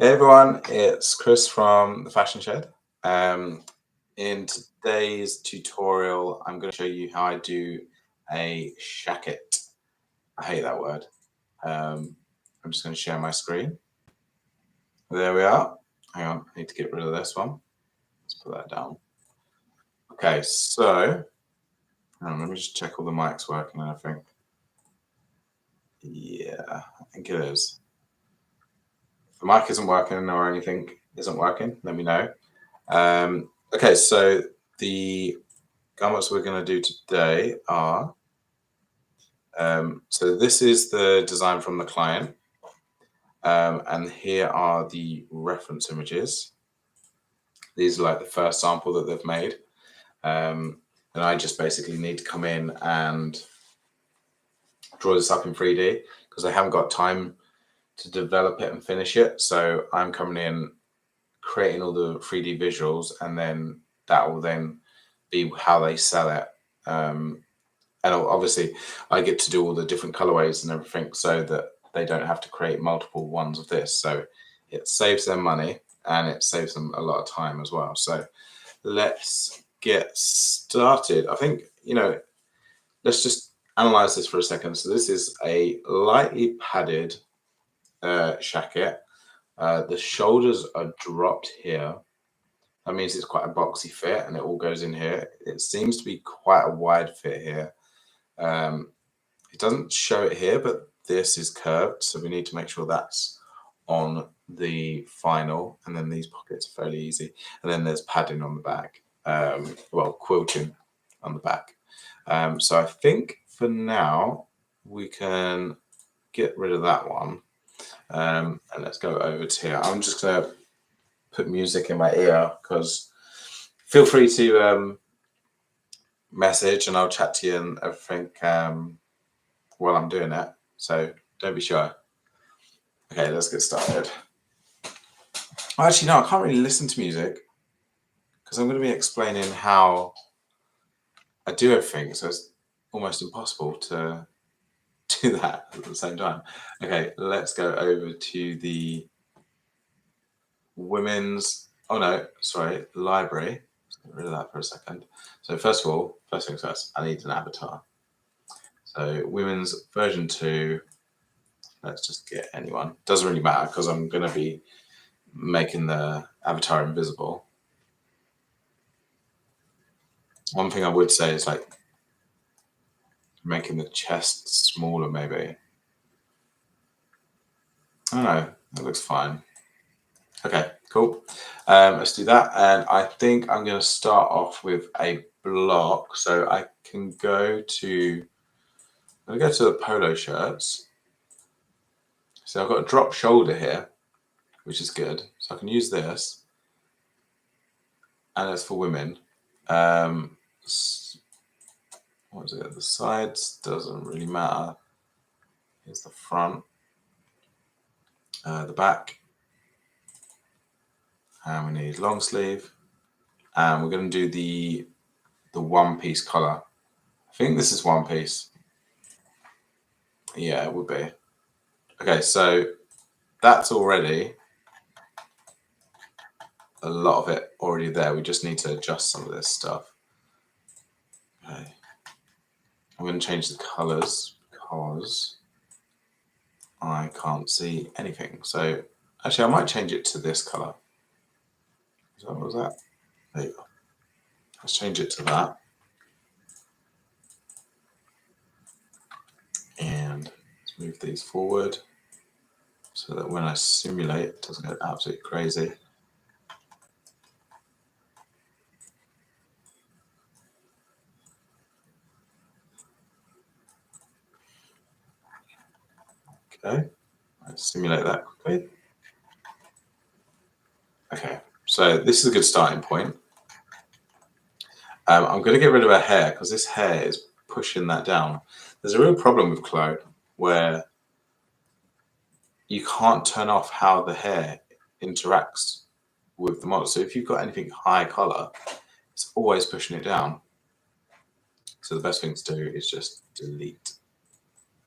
Hey everyone, it's Chris from the Fashion Shed. In today's tutorial, I'm going to show you how I do a shacket. I hate that word. I'm just going to share my screen. There we are. Hang on, I need to get rid of this one. Let's put that down. Okay, so let me just check all the mics working and everything. Yeah, I think it is. If the mic isn't working or anything isn't working, let me know. Okay, so the garments we're going to do today are, so this is the design from the client, and here are the reference images. These are like the first sample that they've made, and I just basically need to come in and draw this up in 3D because I haven't got time to develop it and finish it. So I'm coming in, creating all the 3D visuals, and then that will then be how they sell it. And obviously, I get to do all the different colorways and everything so that they don't have to create multiple ones of this. So it saves them money and it saves them a lot of time as well. So let's get started. I think, let's just analyze this for a second. So this is a lightly padded shacket. The shoulders are dropped here. That means it's quite a boxy fit and it all goes in here. It seems to be quite a wide fit here. It doesn't show it here, but this is curved, so we need to make sure that's on the final. And then these pockets are fairly easy. And then there's padding on the back, well, quilting on the back. So I think for now we can get rid of that one. And let's go over to here. I'm just going to put music in my ear because feel free to message and I'll chat to you and everything while I'm doing it. So don't be shy. Okay, let's get started. Actually, no, I can't really listen to music because I'm going to be explaining how I do everything. So it's almost impossible to do that at the same time. Okay, let's go over to the women's, library. Let's get rid of that for a second. So first of all, first things first, I need an avatar. So women's version 2, let's just get anyone. Doesn't really matter because I'm going to be making the avatar invisible. One thing I would say is like making the chest smaller, maybe. I don't know, that looks fine. Okay, cool. Let's do that. And I think I'm going to start off with a block. So I can go to, I'm going to go to the polo shirts. So I've got a drop shoulder here, which is good. So I can use this. And it's for women. What is it? The sides doesn't really matter. Here's the front, the back. And we need long sleeve. And we're going to do the one piece collar. I think this is one piece. Yeah, it would be. Okay, so that's already a lot of it already there. We just need to adjust some of this stuff. Okay. I'm going to change the colors because I can't see anything. So actually, I might change it to this color. So what was that? There you go. Let's change it to that. And let's move these forward so that when I simulate, it doesn't go absolutely crazy. Okay, let's simulate that quickly. Okay, so this is a good starting point. I'm going to get rid of her hair because this hair is pushing that down. There's a real problem with CLO where you can't turn off how the hair interacts with the model. So if you've got anything high color, it's always pushing it down. So the best thing to do is just delete.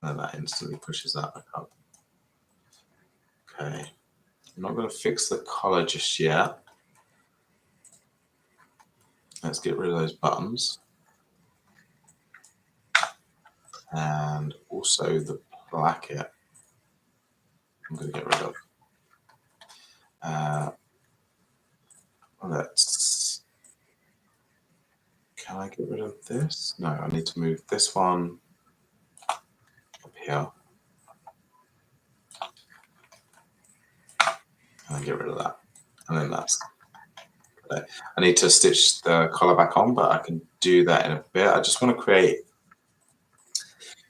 And that instantly pushes that back up. Okay. I'm not going to fix the collar just yet. Let's get rid of those buttons. And also the placket I'm going to get rid of. Can I get rid of this? No, I need to move this one up here. And get rid of that. And then that's okay. I need to stitch the collar back on, but I can do that in a bit. I just want to create.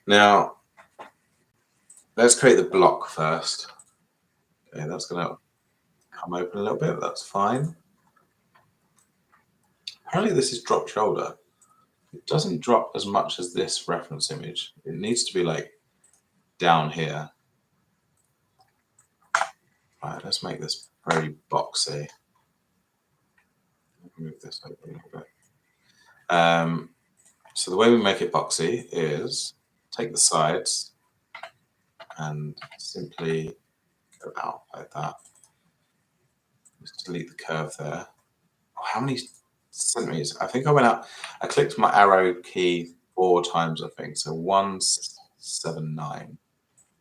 Now, let's create the block first. Okay, that's going to come open a little bit. That's fine. Apparently, this is drop shoulder. It doesn't drop as much as this reference image. It needs to be like down here. Right, let's make this very boxy. Move this over a little bit. So the way we make it boxy is take the sides and simply go out like that. Just delete the curve there. Oh, how many centimeters? I think I went out. I clicked my arrow key 4 times, I think. So 179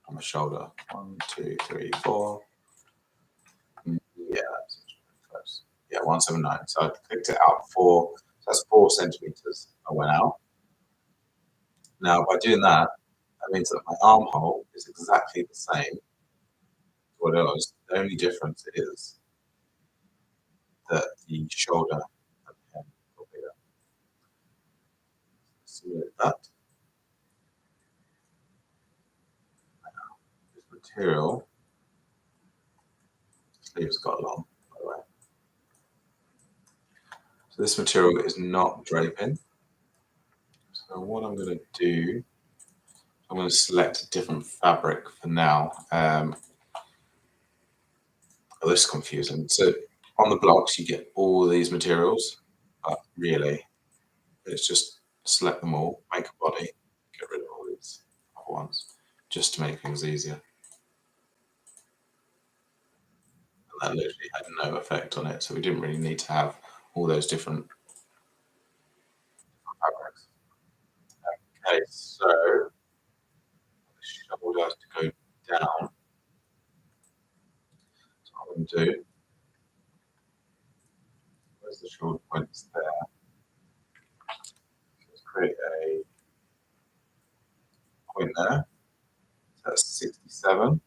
on the shoulder. 1, 2, 3, 4. Yeah, that's close. Yeah, 179. So I clicked it out 4. So that's 4 centimeters. I went out. Now, by doing that, that means that my armhole is exactly the same as what it was. The only difference is that the shoulder and the hem will be there. Simulate that. This material, sleeves got long, by the way. So this material is not draping. So what I'm going to do, I'm going to select a different fabric for now. Oh, this is confusing. So on the blocks, you get all these materials, but really, it's just select them all, make a body, get rid of all these other ones, just to make things easier. And that literally had no effect on it, so we didn't really need to have all those different fabrics. Okay, so the shoulder has to go down. So what I'm going to do, where's the shoulder points there? Let's create a point there. So that's 67.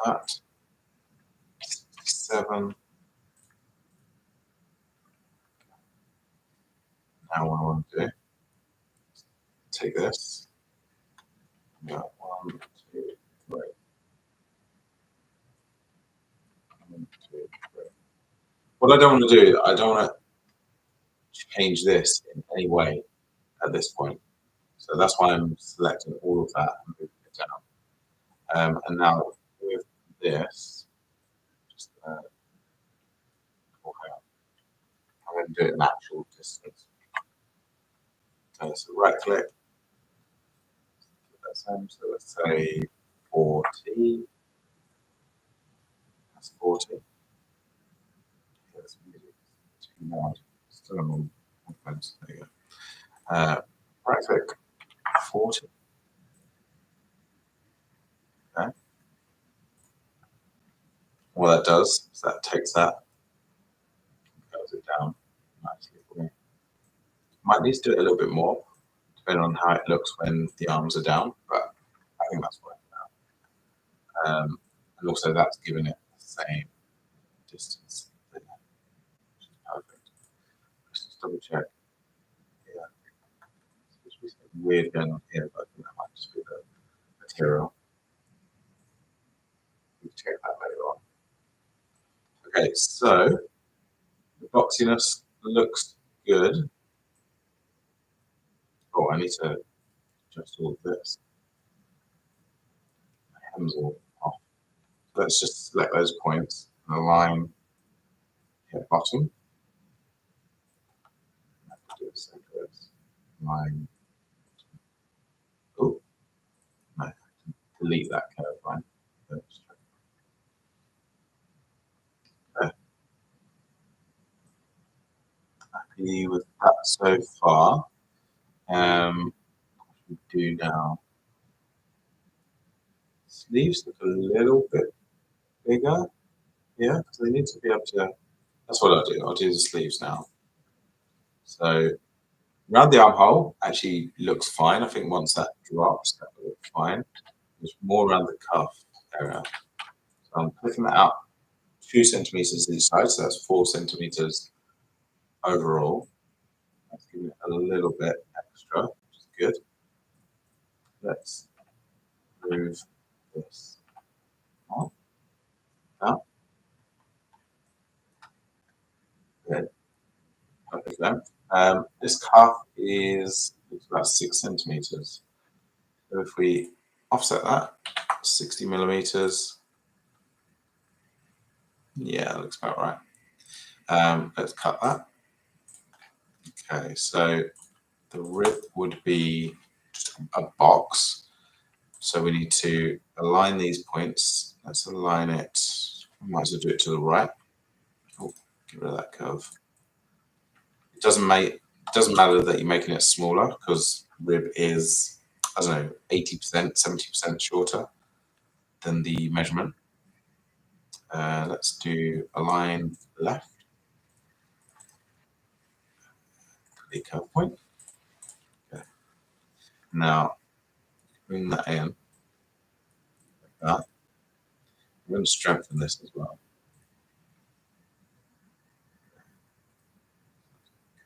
That 67. Now what I want to do, take this. Got 1, 2, 3. 1, 2, 3. What I don't want to do, I don't want to change this in any way at this point. So that's why I'm selecting all of that and moving it down. And now with this, just I'm going to do it in actual distance. So right click, so let's say 40. That's 40. That's too loud. Still on headphones. There you go. Right click, 40. Okay. What that does is that takes that, goes it down nicely for me. Might need to do it a little bit more, depending on how it looks when the arms are down, but I think that's working out. And also that's giving it the same distance. Perfect. Let's just double check. Yeah. There's something weird going on here, but I think that might just be the material. We'll check that later on. Okay, so the boxiness looks good. Oh, I need to adjust all of this. My hem's all off. Let's just select those points and align here bottom. I have to do the same for this. Line. Oh, no, delete that curve line. happy with that so far. We do now. Sleeves look a little bit bigger, yeah, because they need to be able to. That's what I'll do. I'll do the sleeves now. So around the armhole actually looks fine. I think once that drops, that will look fine. There's more around the cuff area. So I'm picking that out 2 centimeters each side, so that's 4 centimeters overall. Let's give it a little bit extra, which is good. Let's move this on. That. Good. Perfect then. This cuff is about 6 centimeters. So if we offset that, 60 millimeters. Yeah, that looks about right. Let's cut that. Okay, so the rib would be just a box. So we need to align these points. Let's align it. I might as well do it to the right. Oh, get rid of that curve. It doesn't matter that you're making it smaller because rib is, I don't know, 80%, 70% shorter than the measurement. Let's do align left. The curve point. Okay. Now bring that in. Like that. I'm going to strengthen this as well.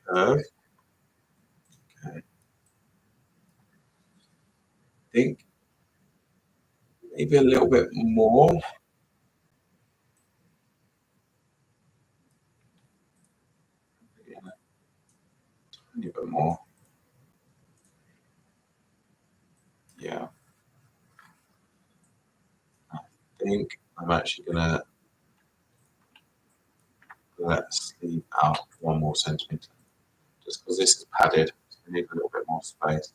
Curve. Okay. I think maybe a little bit more. A little bit more. Yeah. I think I'm actually going to let sleeve out 1 more centimeter. Just because this is padded, so we need a little bit more space.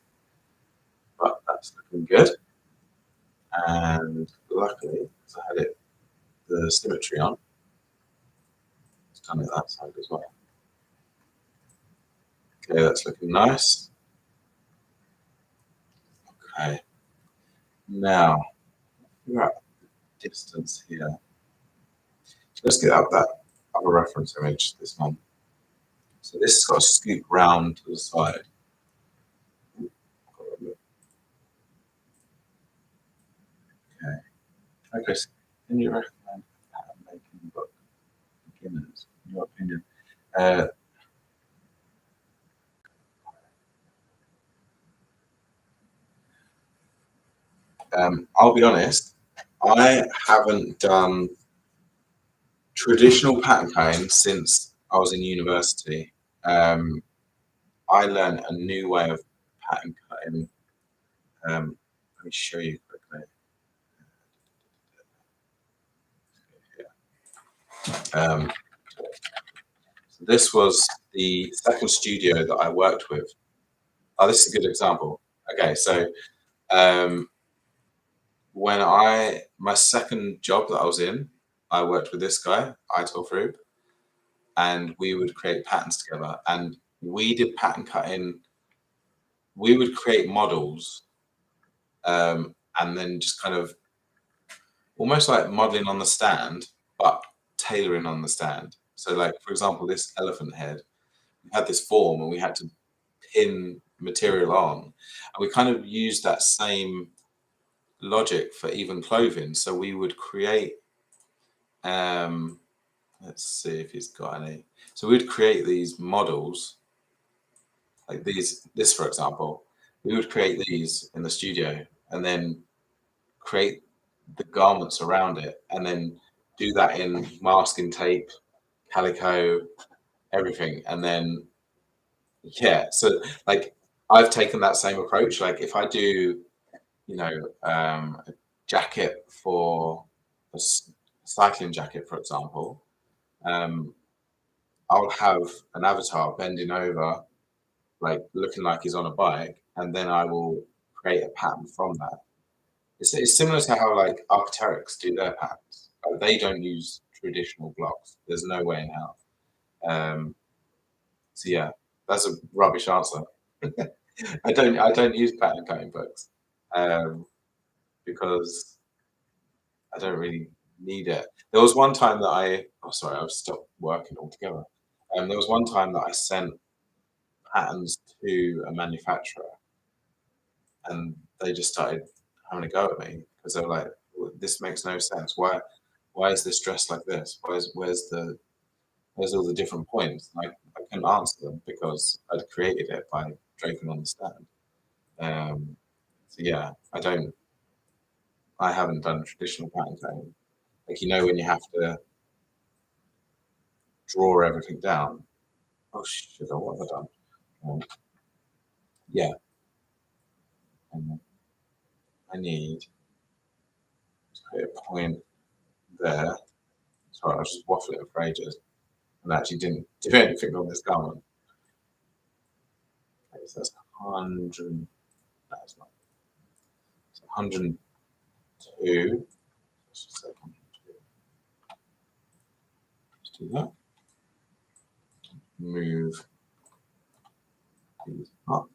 But that's looking good. And luckily, because I had the symmetry on, it's done it that side as well. Okay, that's looking nice. Okay. Now, figure out the distance here. So let's get out that other reference image, this one. So this has got to scoop round to the side. Okay. Okay, so can you recommend a pattern making book for beginners, in your opinion? I'll be honest, I haven't done traditional pattern cutting since I was in university. I learned a new way of pattern cutting. Let me show you quickly. Um, so this was the second studio that I worked with. Oh, this is a good example. Okay, so when my second job that I was in, I worked with this guy, Aitor Frub, and we would create patterns together. And we did pattern cutting. We would create models, and then just kind of almost like modeling on the stand, but tailoring on the stand. So, like for example, this elephant head, we had this form, and we had to pin material on, and we kind of used that same logic for even clothing. So we would create. Let's see if he's got any. So we'd create these models, like this for example. We would create these in the studio, and then create the garments around it, and then do that in masking tape, calico, everything, and then yeah. So like I've taken that same approach. Like if I do, a jacket for cycling jacket, for example, I'll have an avatar bending over, like looking like he's on a bike, and then I will create a pattern from that. It's similar to how like architects do their patterns. They don't use traditional blocks. There's no way in hell. So yeah, that's a rubbish answer. I don't use pattern cutting books because I don't really need it. There was one time that oh sorry, I've stopped working altogether. There was one time that I sent patterns to a manufacturer and they just started having a go at me because they were like, "Well, this makes no sense. Why is this dressed like this? Where's all the different points?" And I couldn't answer them because I'd created it by draping on the stand. So yeah, I haven't done traditional pattern cutting. Like when you have to draw everything down. Oh shit! What have I done? Um, yeah, and I need to put a point there. Sorry, I was just waffling for ages and actually didn't do anything on this garment. Okay, so that's 100. That's not. It's 102. Let's just say 102. Let's do that. Move these up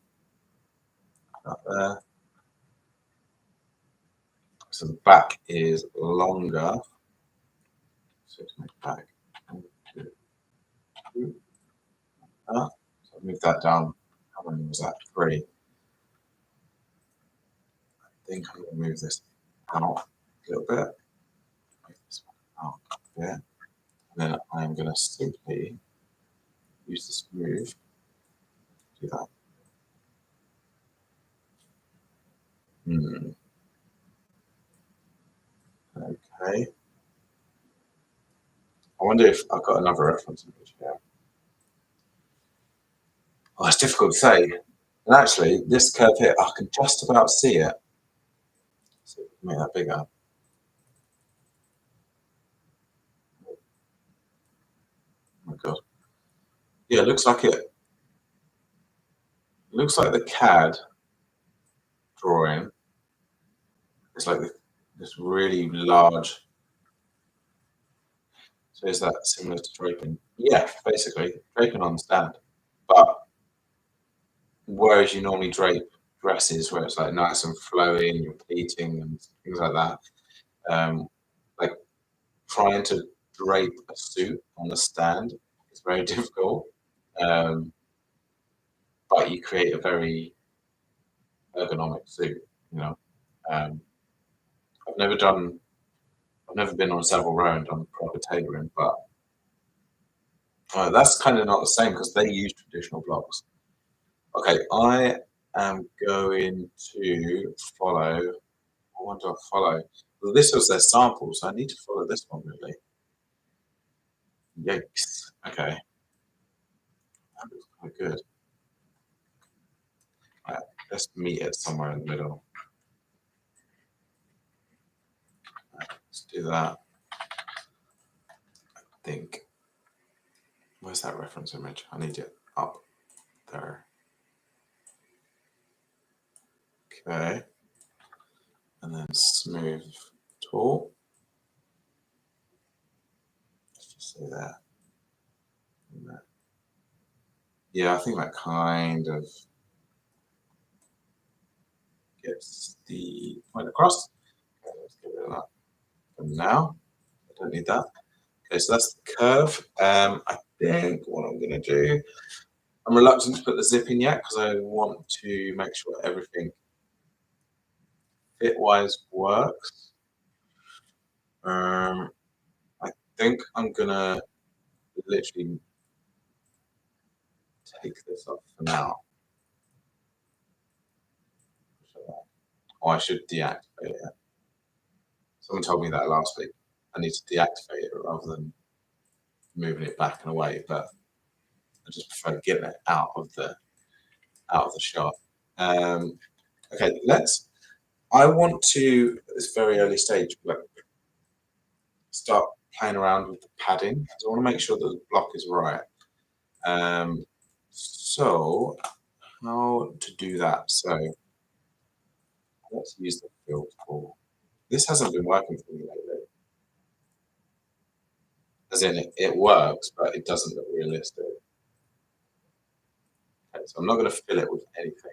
there. So the back is longer. So to make back. 1, 2, 3. So move that down. How many was that? 3. I think I'm going to move this out a little bit. Move this one out a bit. And then I'm going to simply use this move. Do that. Okay. I wonder if I've got another reference image here. Oh, it's difficult to say. And actually, this curve here, I can just about see it. So make that bigger. Oh my god. Yeah, it looks like it. Looks like the CAD drawing is like this really large. So is that similar to draping? Yeah, basically draping on the stand. But whereas you normally drape dresses where it's like nice and flowy, you're pleating and things like that, like trying to drape a suit on a stand is very difficult. Um, but you create a very ergonomic suit, you know. Um, I've never done, I've never been on a Savile Row and done proper tailoring, but that's kind of not the same because they use traditional blocks. Okay, I am going to follow. What do I follow? Well, this was their sample, so I need to follow this one really. Yikes. Okay, that looks quite good. Right, let's meet it somewhere in the middle. Right, let's do that. I think. Where's that reference image? I need it up there. Okay. And then smooth tool. Let's just say that. Yeah, I think that kind of gets the point across. Okay, let's get rid of that for now. I don't need that. Okay, so that's the curve. I think what I'm going to do, I'm reluctant to put the zip in yet because I want to make sure everything fit-wise works. I think I'm going to literally take this off for now. Or I should deactivate it. Someone told me that last week. I need to deactivate it rather than moving it back and away, but I just prefer getting it out of the shot. Okay, I want to at this very early stage start playing around with the padding because I want to make sure that the block is right. So how to do that? So let's use the fill tool. This hasn't been working for me lately. As in, it works, but it doesn't look realistic. Okay, so I'm not going to fill it with anything.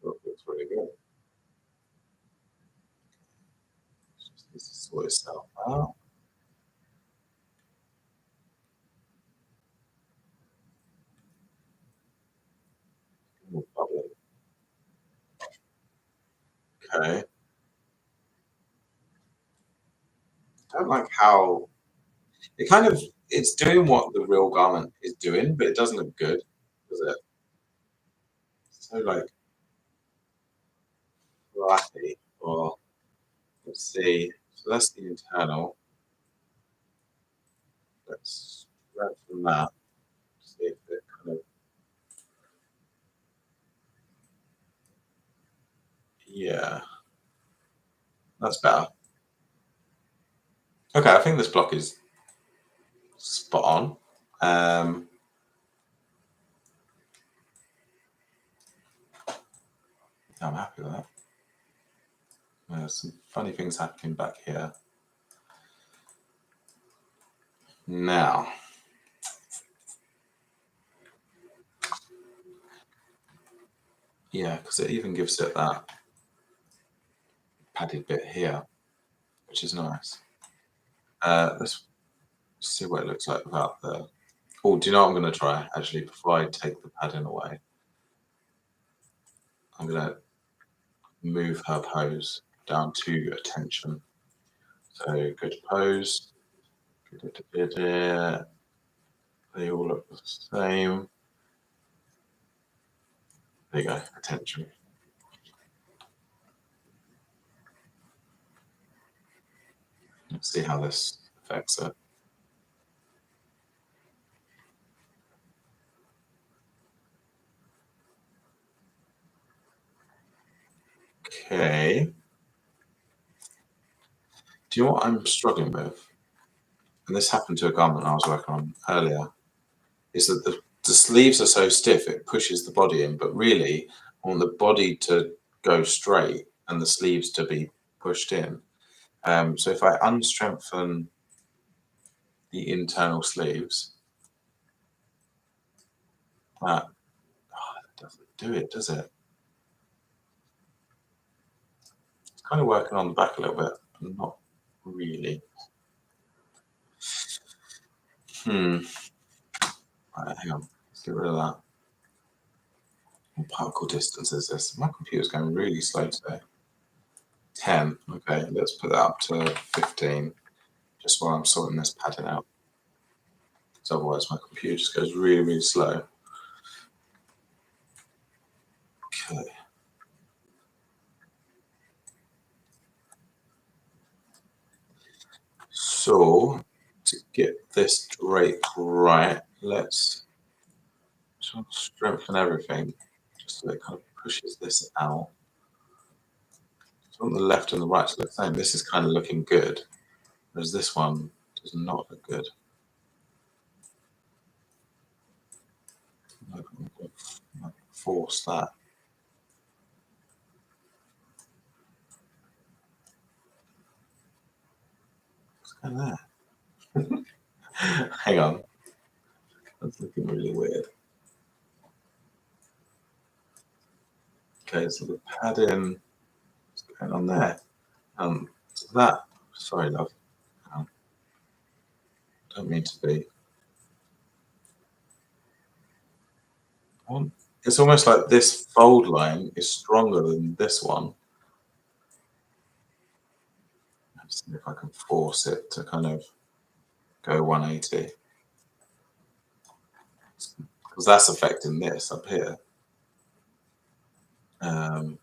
That looks really good. Just needs to sort itself out. More bubbly. Okay. I don't like how it kind of it's doing what the real garment is doing, but it doesn't look good, does it? So like fluffy. Or let's see. So that's the internal. Let's grab from that. See if it kind of yeah. That's better. Okay, I think this block is spot on. Um, yeah, I'm happy with that. There's some funny things happening back here. Now, yeah, because it even gives it that padded bit here, which is nice. Let's see what it looks like without the. Oh, do you know what I'm going to try? Actually, before I take the padding away, I'm going to move her pose down to attention. So go to pose. They all look the same. There you go, attention. Let's see how this affects it. Okay. Do you know what I'm struggling with? And this happened to a garment I was working on earlier. Is that the sleeves are so stiff it pushes the body in, but really I want the body to go straight and the sleeves to be pushed in. So if I unstrengthen the internal sleeves, that doesn't do it, does it? It's kind of working on the back a little bit, but not really. Right, hang on. Let's get rid of that. What particle distance is this? My computer's going really slow today. 10. Okay, let's put that up to 15, just while I'm sorting this pattern out. Because otherwise my computer just goes really, really slow. Okay. So to get this drape right, let's try to strengthen everything just so it kind of pushes this out. So on the left and the right look the same. This is kind of looking good, whereas this one does not look good. I'm going to force that. What's going there? Hang on. That's looking really weird. Okay, so the padding, what's going on there? So that, sorry, love, don't mean to be. It's almost like this fold line is stronger than this one. Let's see if I can force it to kind of go 180. Because that's affecting this up here. Come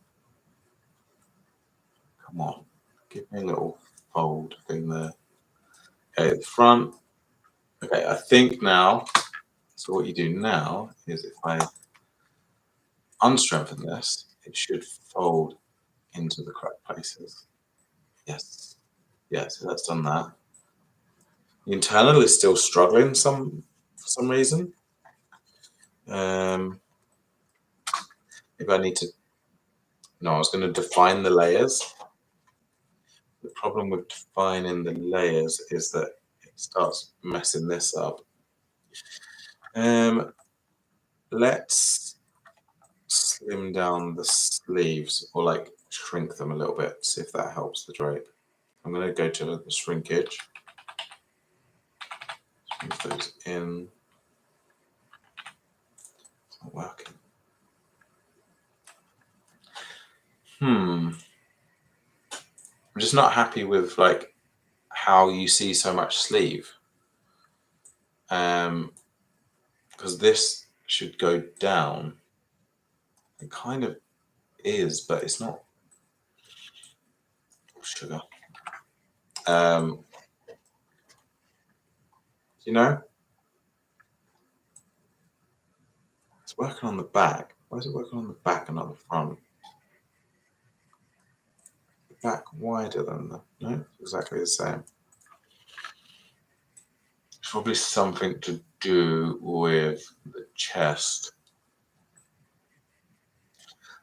on, give me a little fold thing there. Okay, the front. Okay, I think now, so what you do now is if I unstrengthen this, it should fold into the correct places. Yes. Yeah, so that's done that. The internal is still struggling for some reason. Maybe I need to. No, I was going to define the layers. The problem with defining the layers is that it starts messing this up. Let's slim down the sleeves or like shrink them a little bit, see if that helps the drape. I'm going to go to the shrinkage, move those in. It's not working. I'm just not happy with like how you see so much sleeve. Because this should go down. It kind of is, but it's not. Sugar. You know, it's working on the back. Why is it working on the back and not the front? The back wider than the, no, exactly the same. It's probably something to do with the chest.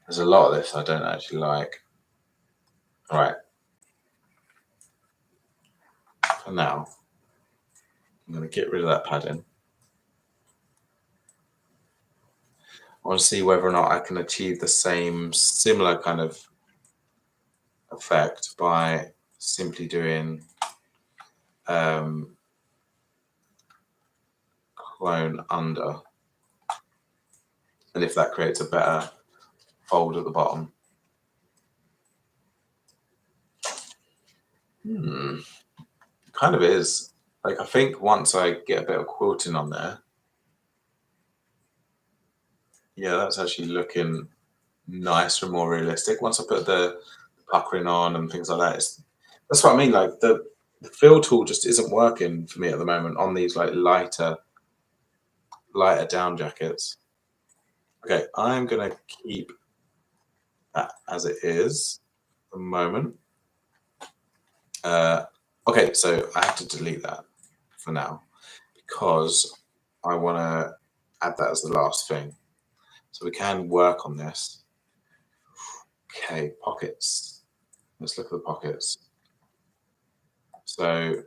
There's a lot of this I don't actually like. All right. For now, I'm going to get rid of that padding. I want to see whether or not I can achieve the same similar kind of effect by simply doing clone under, and if that creates a better fold at the bottom. Kind of is. Like, I think once I get a bit of quilting on there, yeah, that's actually looking nicer and more realistic. Once I put the puckering on and things like that, that's what I mean. Like the fill tool just isn't working for me at the moment on these like lighter down jackets. Okay, I'm gonna keep that as it is at the moment. Okay, so I have to delete that for now because I want to add that as the last thing. So we can work on this. Okay, pockets. Let's look at the pockets. So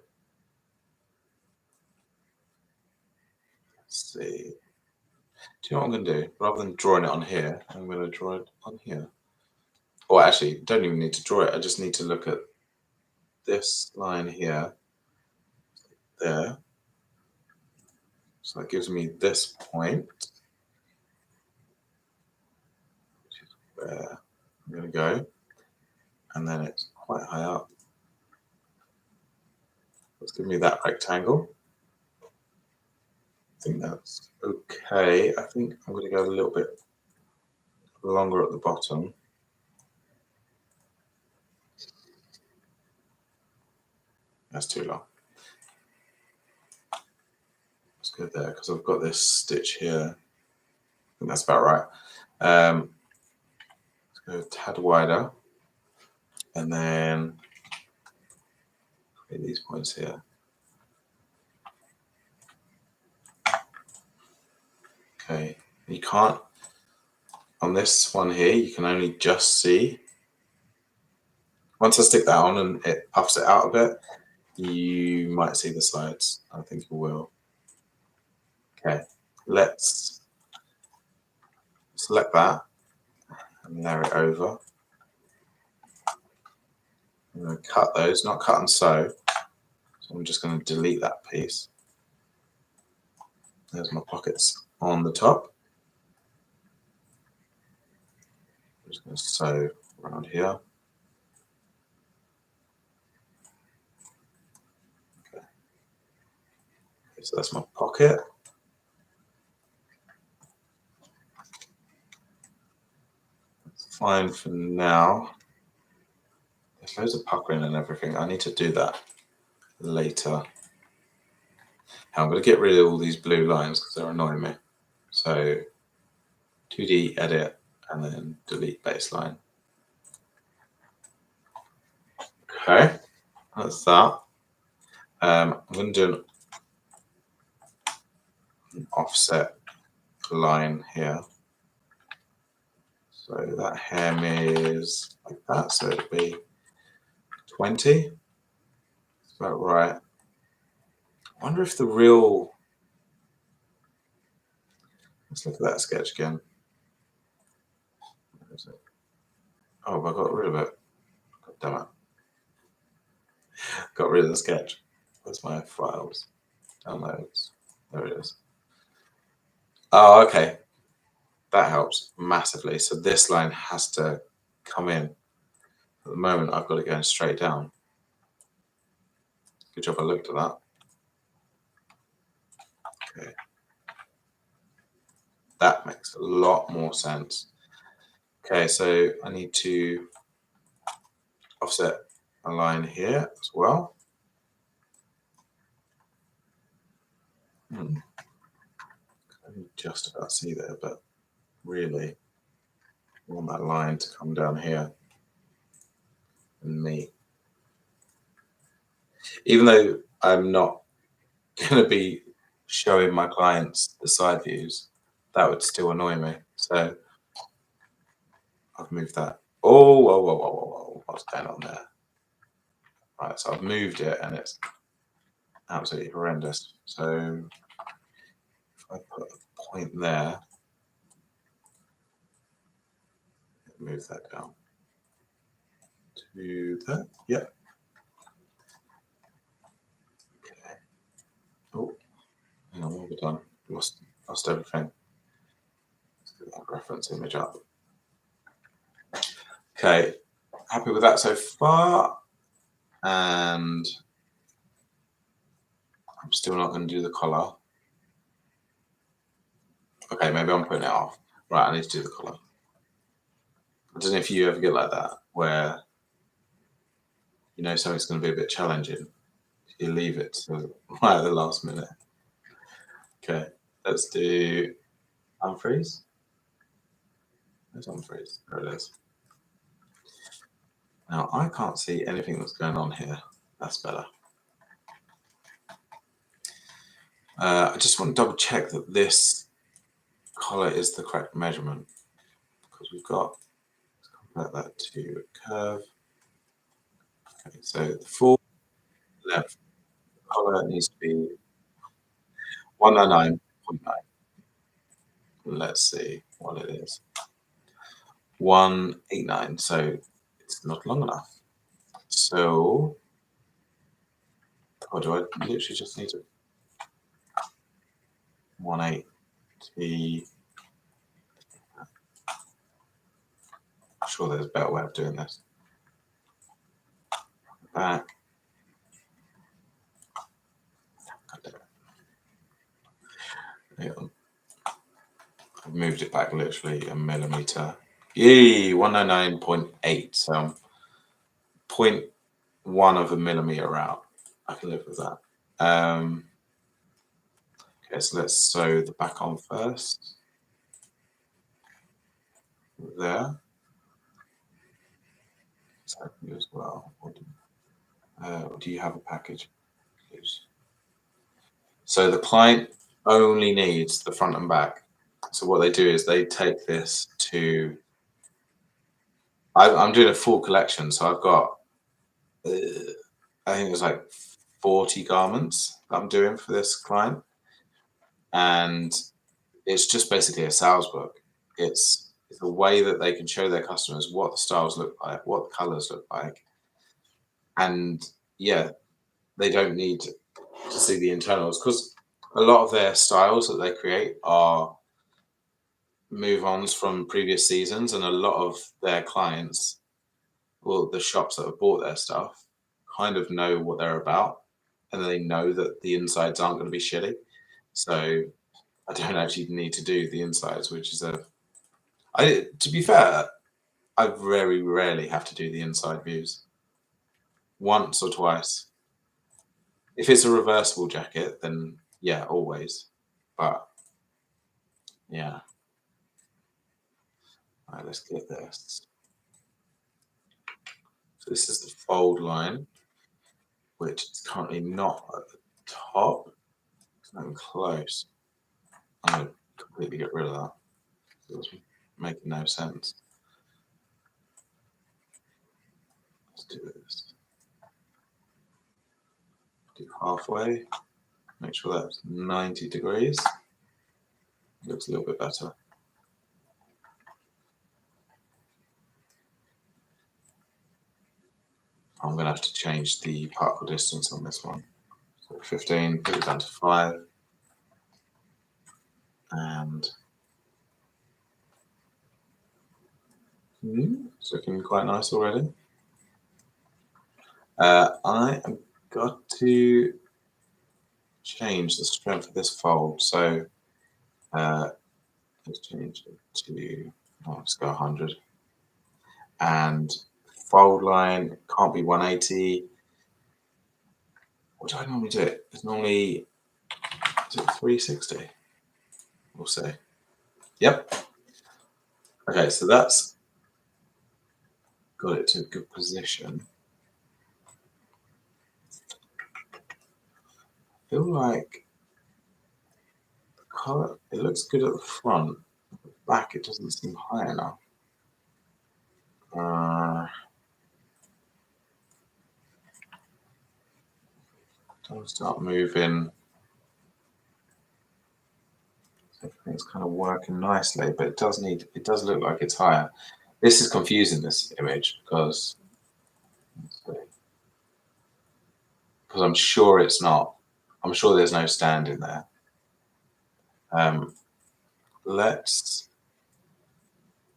let's see. Do you know what I'm going to do? Rather than drawing it on here, I'm going to draw it on here. Or actually, don't even need to draw it. I just need to look at this line here, there. So that gives me this point, which is where I'm going to go. And then it's quite high up. Let's give me that rectangle. I think that's okay. I think I'm going to go a little bit longer at the bottom. That's too long. Let's go there because I've got this stitch here. I think that's about right. Let's go a tad wider. And then create these points here. Okay, you can't, on this one here, you can only just see. Once I stick that on and it puffs it out a bit, you might see the sides. I think you will. Okay, let's select that and layer it over. I'm going to cut those, not cut and sew. So I'm just going to delete that piece. There's my pockets on the top. I'm just going to sew around here. Okay. So that's my pocket. That's fine for now. There's loads of puckering and everything. I need to do that later. I'm going to get rid of all these blue lines because they're annoying me. So 2D edit and then delete baseline. Okay, that's that. I'm going to do an offset line here. So that hem is like that, so it'll be 20. That's about right. I wonder if the real, let's look at that sketch again. Where is it? Oh, I got rid of it. God damn it. Got rid of the sketch. Where's my files? Downloads. There it is. Oh, okay. That helps massively. So this line has to come in. At the moment, I've got it going straight down. Good job I looked at that. Okay. That makes a lot more sense. Okay, so I need to offset a line here as well. I can just about see there, but really I want that line to come down here and me. Even though I'm not going to be showing my clients the side views, that would still annoy me. So I've moved that. Oh, whoa, whoa, whoa, whoa, whoa. What's going on there? Right, so I've moved it and it's absolutely horrendous. So if I put a point there, move that down to that. Yep. Okay. Oh, hang on, what have we done? Lost everything. Let's get that reference image up. Okay, happy with that so far. And I'm still not going to do the collar. Okay, maybe I'm putting it off. Right, I need to do the collar. I don't know if you ever get like that, where you know something's going to be a bit challenging. You leave it to right at the last minute. Okay, let's do unfreeze. There's unfreeze. There it is. Now I can't see anything that's going on here. That's better. I just want to double check that this collar is the correct measurement, because we've got, let's convert that to a curve. Okay, so the full length collar needs to be 199.9. Let's see what it is. 189. So it's not long enough. So, or do I literally just need to 180? I'm sure there's a better way of doing this. Back. I've moved it back literally a millimeter. Yay, 199.8. So 0.1 of a millimeter out. I can live with that. Okay, so let's sew the back on first. There. So you as well. Do you have a package? So the client only needs the front and back. So what they do is they take this to, I'm doing a full collection. So I've got, I think it's like 40 garments that I'm doing for this client. And it's just basically a sales book. It's a way that they can show their customers what the styles look like, what the colors look like. And yeah, they don't need to see the internals, because a lot of their styles that they create are move-ons from previous seasons, and a lot of their clients, well, the shops that have bought their stuff, kind of know what they're about, and they know that the insides aren't going to be shitty. So I don't actually need to do the insides, which is to be fair, I very rarely have to do the inside views. Once or twice. If it's a reversible jacket, then yeah, always. But yeah. All right, let's get this. So this is the fold line, which is currently not at the top. It's not even close. I'm going to completely get rid of that. It's making no sense. Let's do this. Do halfway. Make sure that's 90 degrees. Looks a little bit better. I'm going to have to change the particle distance on this one. So 15, put it down to 5. And it's looking quite nice already. I have got to change the strength of this fold. So let's change it to, let's go 100. And fold line can't be 180. What do I normally do? It's normally, is it 360? We'll see. Yep. Okay, so that's got it to a good position. I feel like the color, it looks good at the front. At the back, it doesn't seem high enough. Don't start moving. Everything's kind of working nicely, but it does look like it's higher. This is confusing, this image, because I'm sure it's not. I'm sure there's no stand in there. Let's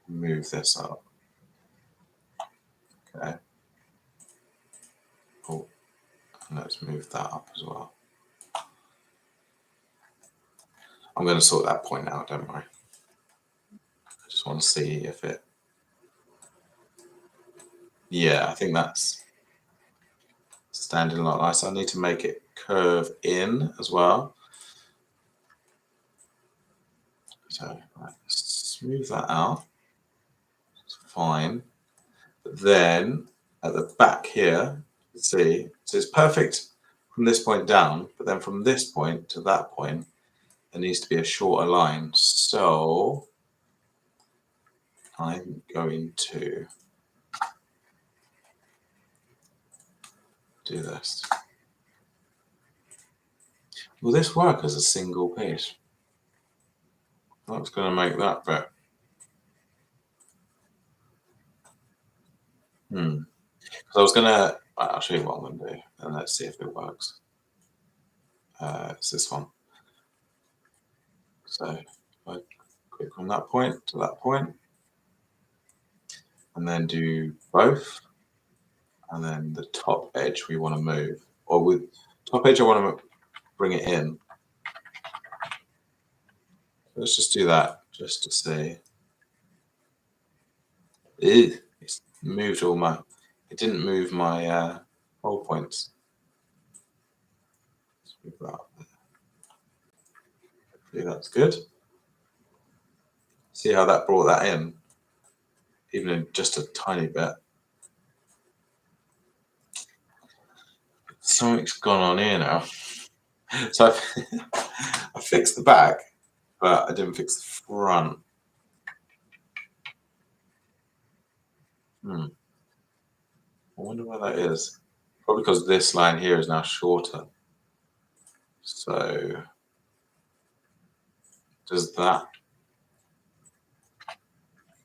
move this up. Okay. Oh, and let's move that up as well. I'm going to sort that point out, don't worry. I just want to see if it. Yeah, I think that's standing a lot nicer. I need to make it curve in as well. So right, smooth that out. It's fine. But then at the back here, see, so it's perfect from this point down, but then from this point to that point, there needs to be a shorter line. So I'm going to do this. Will this work as a single piece? That's going to make that bit. Because I was going to, I'll show you what I'm going to do, and let's see if it works. It's this one. So if I click on that point to that point, and then do both, and then the top edge we want to move, or with top edge I want to bring it in. Let's just do that just to see. Ew, it's moved all my. It didn't move my hole points. Let's move that up there. Hopefully that's good. See how that brought that in, even in just a tiny bit. Something's gone on here now. So I fixed the back, but I didn't fix the front. I wonder why that is. Probably because this line here is now shorter. So does that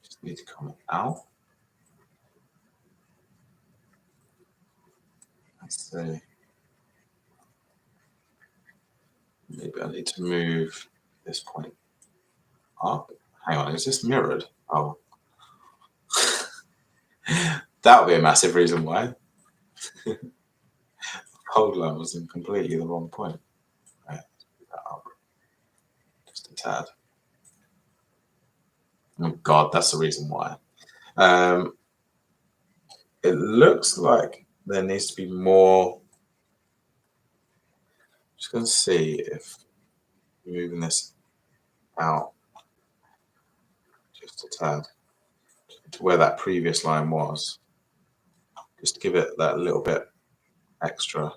just need to come out? Let's see. Maybe I need to move this point up. Hang on, is this mirrored? Oh. That would be a massive reason why. Hold line was in completely the wrong point. Right, let's move that up just a tad. Oh God, that's the reason why. It looks like there needs to be more. Just going to see if moving this out just a tad to where that previous line was, just to give it that little bit extra.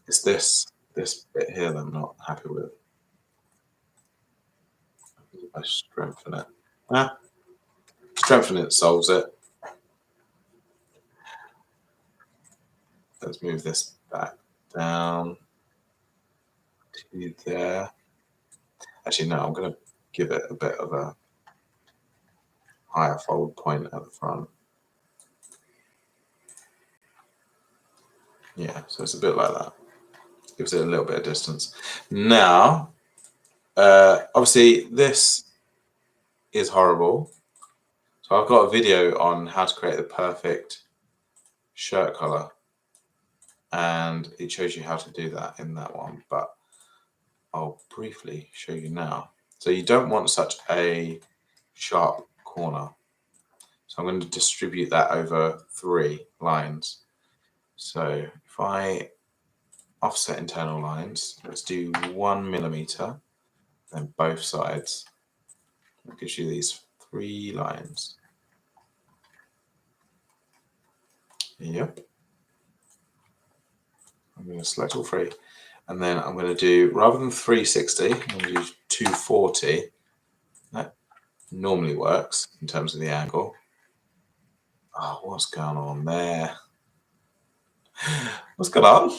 It's this bit here that I'm not happy with. If I strengthen it. Strengthen it solves it. let's move this back down to there. Actually, no, I'm going to give it a bit of a higher fold point at the front. Yeah, so it's a bit like that. Gives it a little bit of distance. Now, obviously, this is horrible. So I've got a video on how to create the perfect shirt color, and it shows you how to do that in that one, but I'll briefly show you now. So you don't want such a sharp corner. So I'm going to distribute that over 3 lines. So if I offset internal lines, let's do 1 millimeter, then both sides. That gives you these 3 lines. Yep. I'm going to select all 3. And then I'm going to do, rather than 360, I'm going to do 240. That normally works in terms of the angle. Oh, what's going on there? What's going on?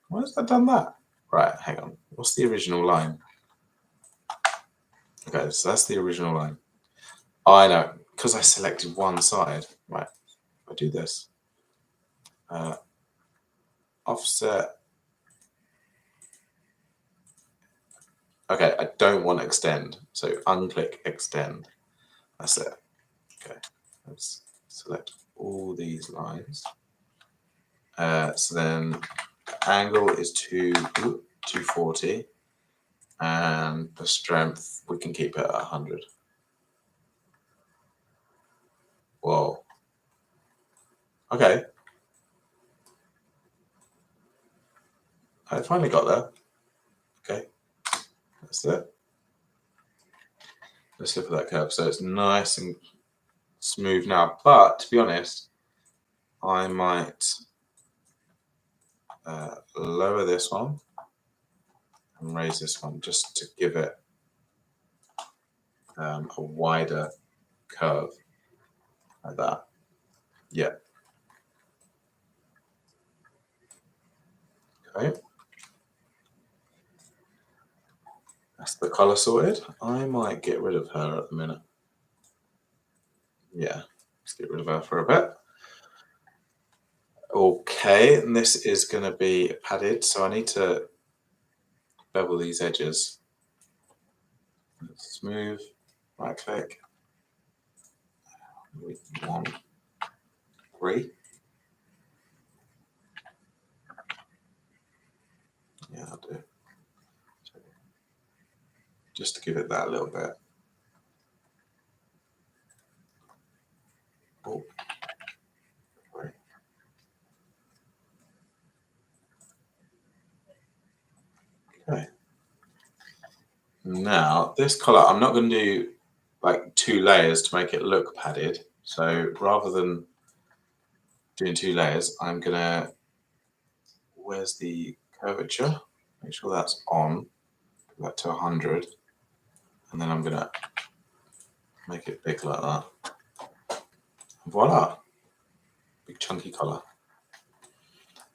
Why has that done that? Right, hang on. What's the original line? Okay, so that's the original line. Oh, I know, because I selected one side. Right, if I do this. Offset. Okay, I don't want extend, so unclick extend. That's it. Okay, let's select all these lines. So then angle is 240, and the strength we can keep it at 100. Whoa. Okay. I finally got there. Okay. That's it. Let's look at that curve. So it's nice and smooth now. But to be honest, I might lower this one and raise this one just to give it a wider curve like that. Yeah. Okay. That's the color sorted. I might get rid of her at the minute. Yeah, let's get rid of her for a bit. Okay, and this is going to be padded, so I need to bevel these edges. Smooth, right click. 1, 3. Yeah, I'll do. Just to give it that little bit. Oh, 3. Okay. Now this color, I'm not going to do like 2 layers to make it look padded. So rather than doing 2 layers, I'm gonna. Where's the curvature? Make sure that's on. Put that to 100, and then I'm gonna make it big like that. Voila, big chunky color.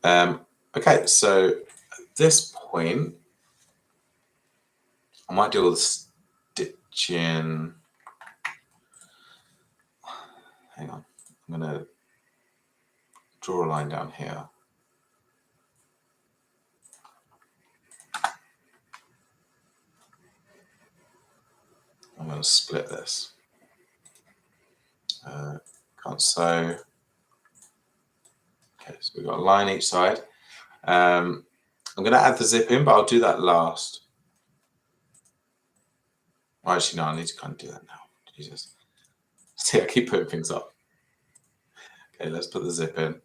Okay, so at this point, I might do all the stitching. Hang on, I'm gonna draw a line down here. I'm going to split this. Can't sew. Okay, so we've got a line each side. I'm going to add the zip in, but I'll do that last. Well, actually, no, I need to kind of do that now. Jesus. See, I keep putting things up. Okay, let's put the zip in.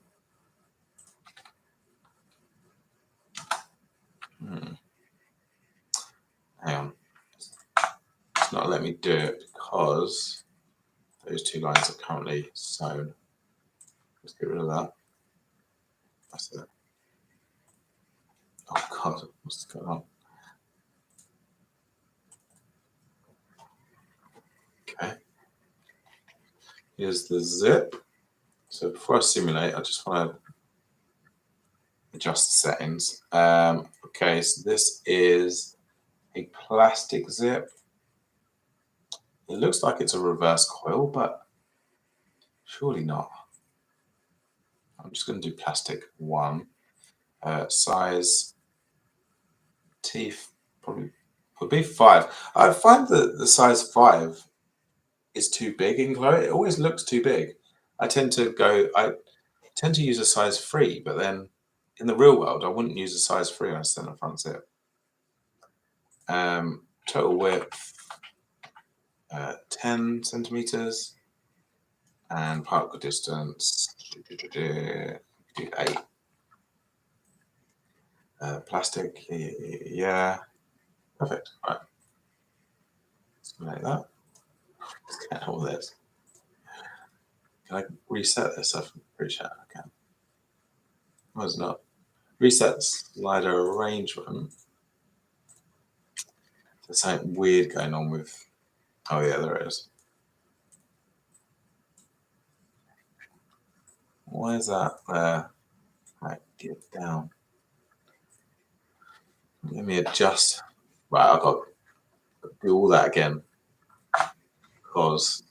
Hang on. It's not letting me do it because those 2 lines are currently sewn. Let's get rid of that. That's it. Oh God, what's going on? Okay. Here's the zip. So before I simulate, I just want to adjust settings. Okay, so this is a plastic zip. It looks like it's a reverse coil, but surely not. I'm just going to do plastic 1. Size T probably would be 5. I find that the size 5 is too big in Chloe. It always looks too big. I tend to use a size 3, but then in the real world, I wouldn't use a size 3 on a center front zip. Total width 10 centimeters, and particle distance do 8. Plastic, yeah, perfect. Right, let's make that. Let's get all this. Can I reset this? I'm pretty sure I can. No, it's not. Reset slider arrangement. There's something weird going on with. Oh yeah, there it is. Why is that there? Right, get it down. Let me adjust. Right, I've got to do all that again because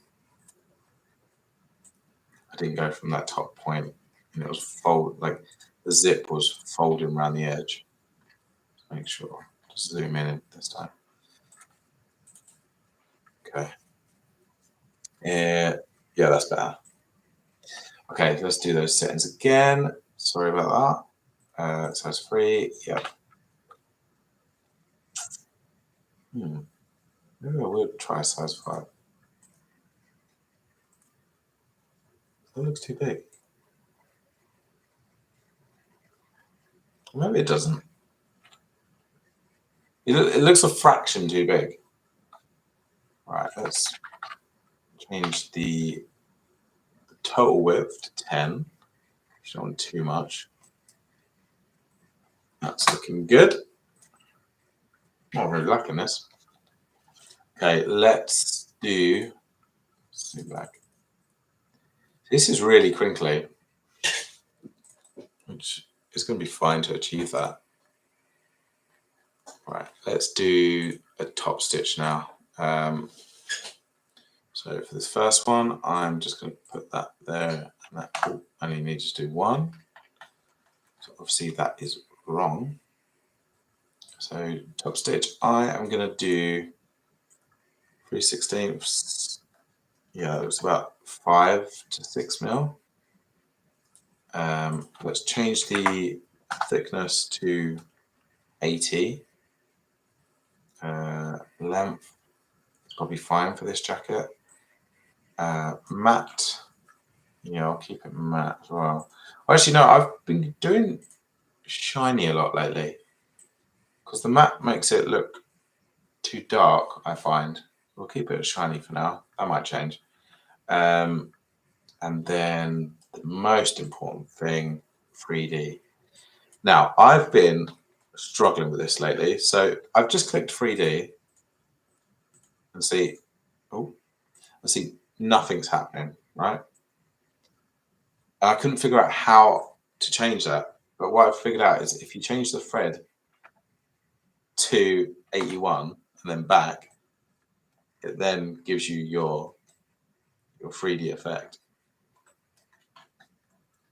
I didn't go from that top point, and it was like the zip was folding around the edge. Just make sure. Just zoom in this time. Okay. Yeah, that's better. Okay, let's do those settings again. Sorry about that. Size 3. Yep. Maybe I would try size 5. That looks too big. Maybe it doesn't. It looks a fraction too big. Right, let's change the total width to 10. You don't want too much. That's looking good. Not really liking this. Okay, let's do. Zoom back. This is really crinkly, which is going to be fine to achieve that. Right, let's do a top stitch now. So for this first one, I'm just going to put that there, and that I only need to do 1. So obviously that is wrong. So top stitch, I am going to do 3/16. Yeah, it was about 5 to 6 mil. Let's change the thickness to 80. Length is probably fine for this jacket. Matte, I'll keep it matte as well. Actually, no, I've been doing shiny a lot lately because the matte makes it look too dark, I find. We'll keep it shiny for now. That might change. And then the most important thing, 3D. Now, I've been struggling with this lately. So I've just clicked 3D and see nothing's happening, right? I couldn't figure out how to change that. But what I've figured out is if you change the thread to 81 and then back, it then gives you your 3D effect.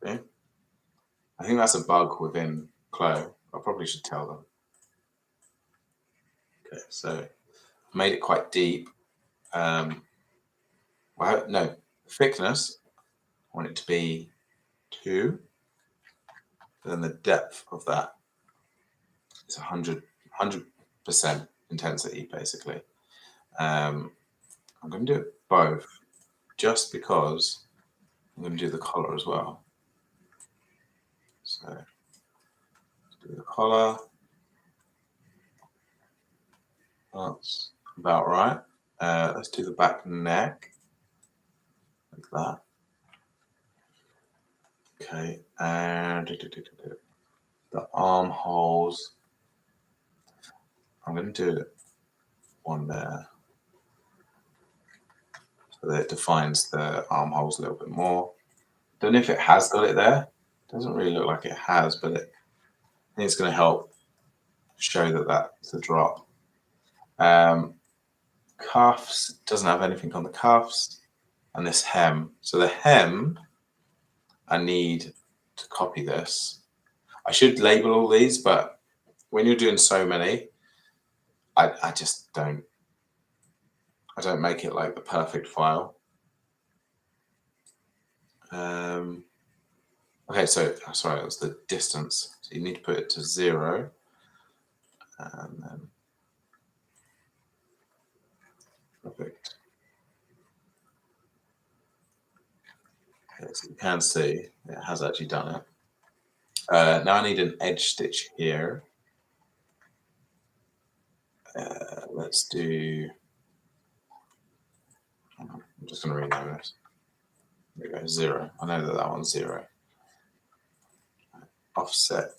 Okay? I think that's a bug within Chloe. I probably should tell them. Okay, so I've made it quite deep. No, thickness, I want it to be 2. Then the depth of that is 100% intensity, basically. I'm going to do it both just because I'm going to do the collar as well. So let's do the collar. That's about right. Let's do the back neck like that. Okay, and the armholes. I'm going to do one there so that it defines the armholes a little bit more. Don't know if it has got it there. Doesn't really look like it has, but think it's going to help show that that's a drop. Cuffs, doesn't have anything on the cuffs. And this hem. So the hem, I need to copy this. I should label all these, but when you're doing so many, I just don't. I don't make it like the perfect file. Okay, so sorry, it was the distance. So you need to put it to 0, and then perfect. Okay, so you can see it has actually done it. Now I need an edge stitch here. Let's do. I'm just going to rename this. There we go, 0. I know that that one's 0. Offset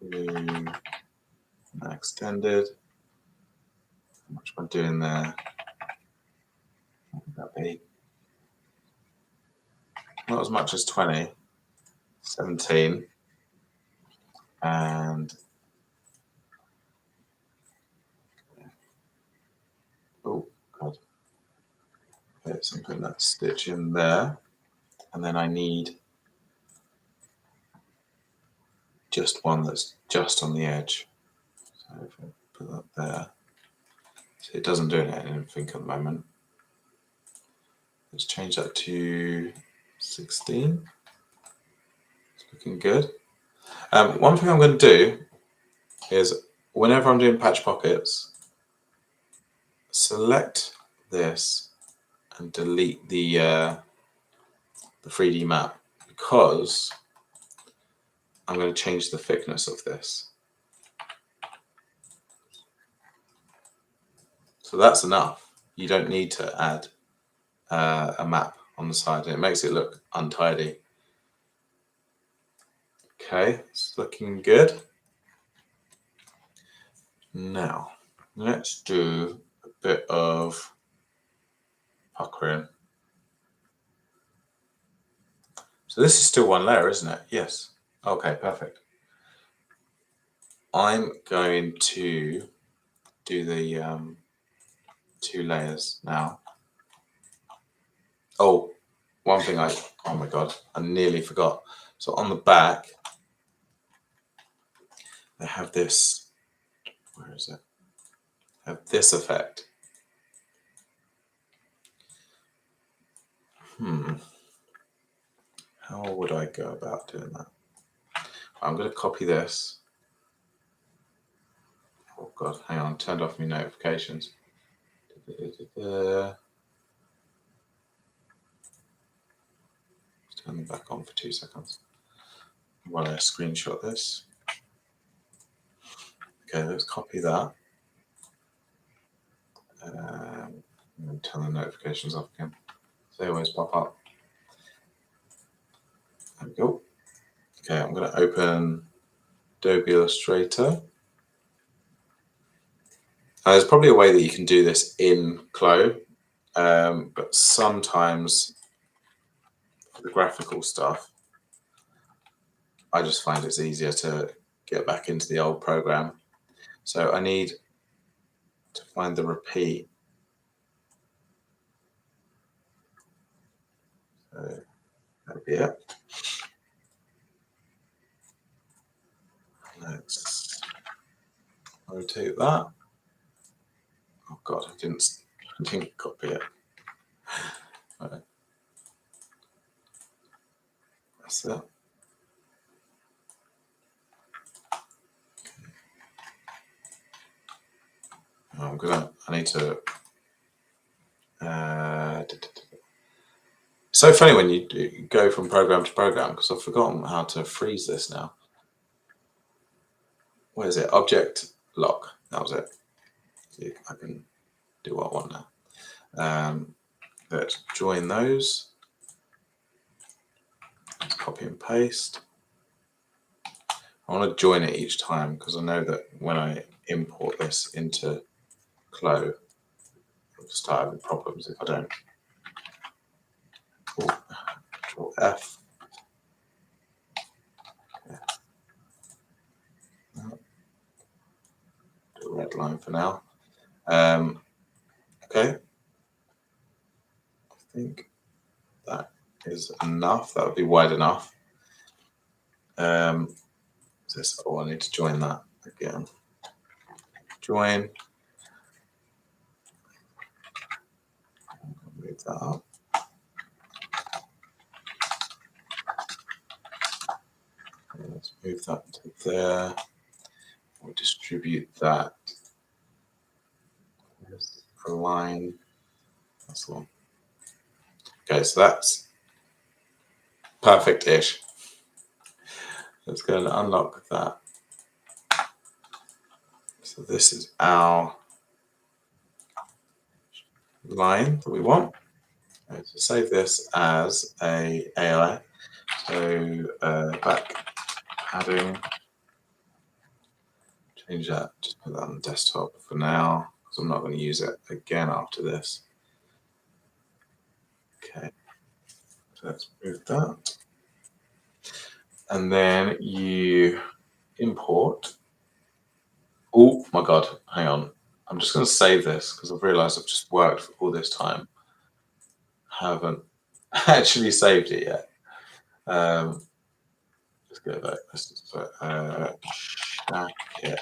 to extended. How much am I doing there? What would that be? Not as much as 20. 17. And oh god. Okay, so I'm putting that stitch in there. And then I need just one that's just on the edge. So if I put that there. So it doesn't do anything at the moment. Let's change that to 16. It's looking good. One thing I'm going to do is whenever I'm doing patch pockets, select this and delete the 3D map, because I'm going to change the thickness of this. So that's enough. You don't need to add a map on the side. It makes it look untidy. Okay, it's looking good. Now, let's do a bit of puckering. So this is still one layer, isn't it? Yes. Okay, perfect. I'm going to do the 2 layers now. Oh, one thing oh my god, I nearly forgot. So on the back, they have this, where is it? They have this effect. How would I go about doing that? I'm going to copy this. Oh god, hang on, turned off my notifications. Turn them back on for 2 seconds while I screenshot this. Okay, let's copy that. And turn the notifications off again. They always pop up. There we go. Okay, I'm going to open Adobe Illustrator. There's probably a way that you can do this in CLO, but sometimes for the graphical stuff, I just find it's easier to get back into the old program. So I need to find the repeat. So that'll be it. Let's rotate that. Oh god, I didn't copy it. Right. That's it. I need to. So funny when you go from program to program, because I've forgotten how to freeze this now. What is it? Object lock. That was it. See, I can do what I want now. Let's join those. Let's copy and paste. I want to join it each time because I know that when I import this into CLO, I'll start having problems if I don't. Control F. wide line for now. Okay, I think that is enough. That would be wide enough. I need to join that again. Join. Move that up. Let's move that to there. We'll distribute that. There's a line. That's the one. Okay, so that's perfect-ish. Let's go and unlock that. So this is our line that we want. So save this as a AI. So back padding. Change that. Just put that on the desktop for now because I'm not going to use it again after this. Okay. So let's move that. And then you import. Oh my God, hang on. I'm just going to save this because I've realized I've just worked for all this time. Haven't actually saved it yet. Just go back. Let's just put Shacket.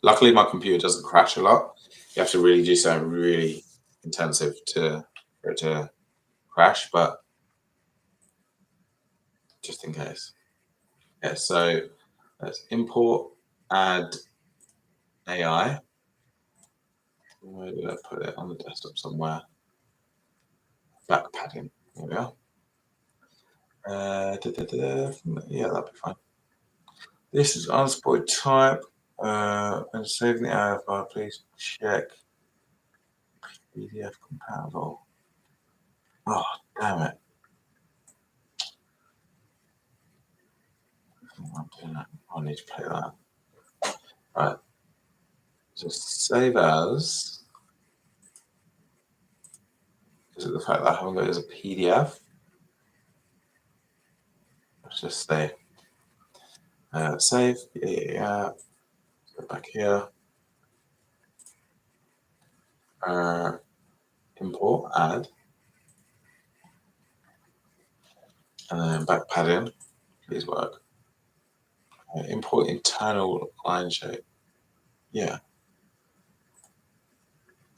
Luckily, my computer doesn't crash a lot. You have to really do something really intensive for it to crash, but just in case. Yeah, so let's import, add AI. Where did I put it? On the desktop somewhere. Back padding. There we are. Yeah, that'd be fine. This is unsupported type. And saving the AI file, please check PDF compatible. Oh, damn it. I'm doing that. I need to play that. Right. Just save as. Is it the fact that I haven't got it as a PDF? Let's just say save. Yeah. Go back here. Import, add. And then back padding. Please work. Import internal line shape. Yeah.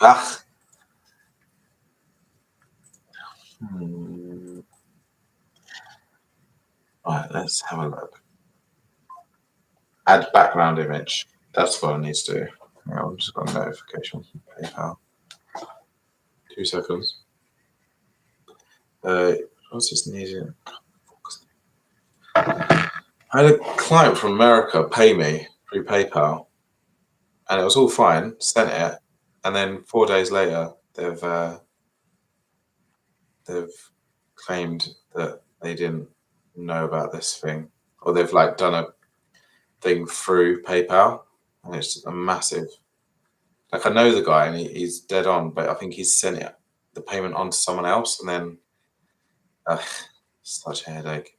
Ah. Right, let's have a look. Add background image. That's what I need to do. Yeah, I've just got a notification from PayPal. 2 seconds. What's this needed? I had a client from America pay me through PayPal, and it was all fine. Sent it, and then 4 days later, they've claimed that they didn't know about this thing, or they've like done a thing through PayPal, and it's a massive. Like I know the guy, and he's dead on, but I think he's sent the payment on to someone else, and then such a headache.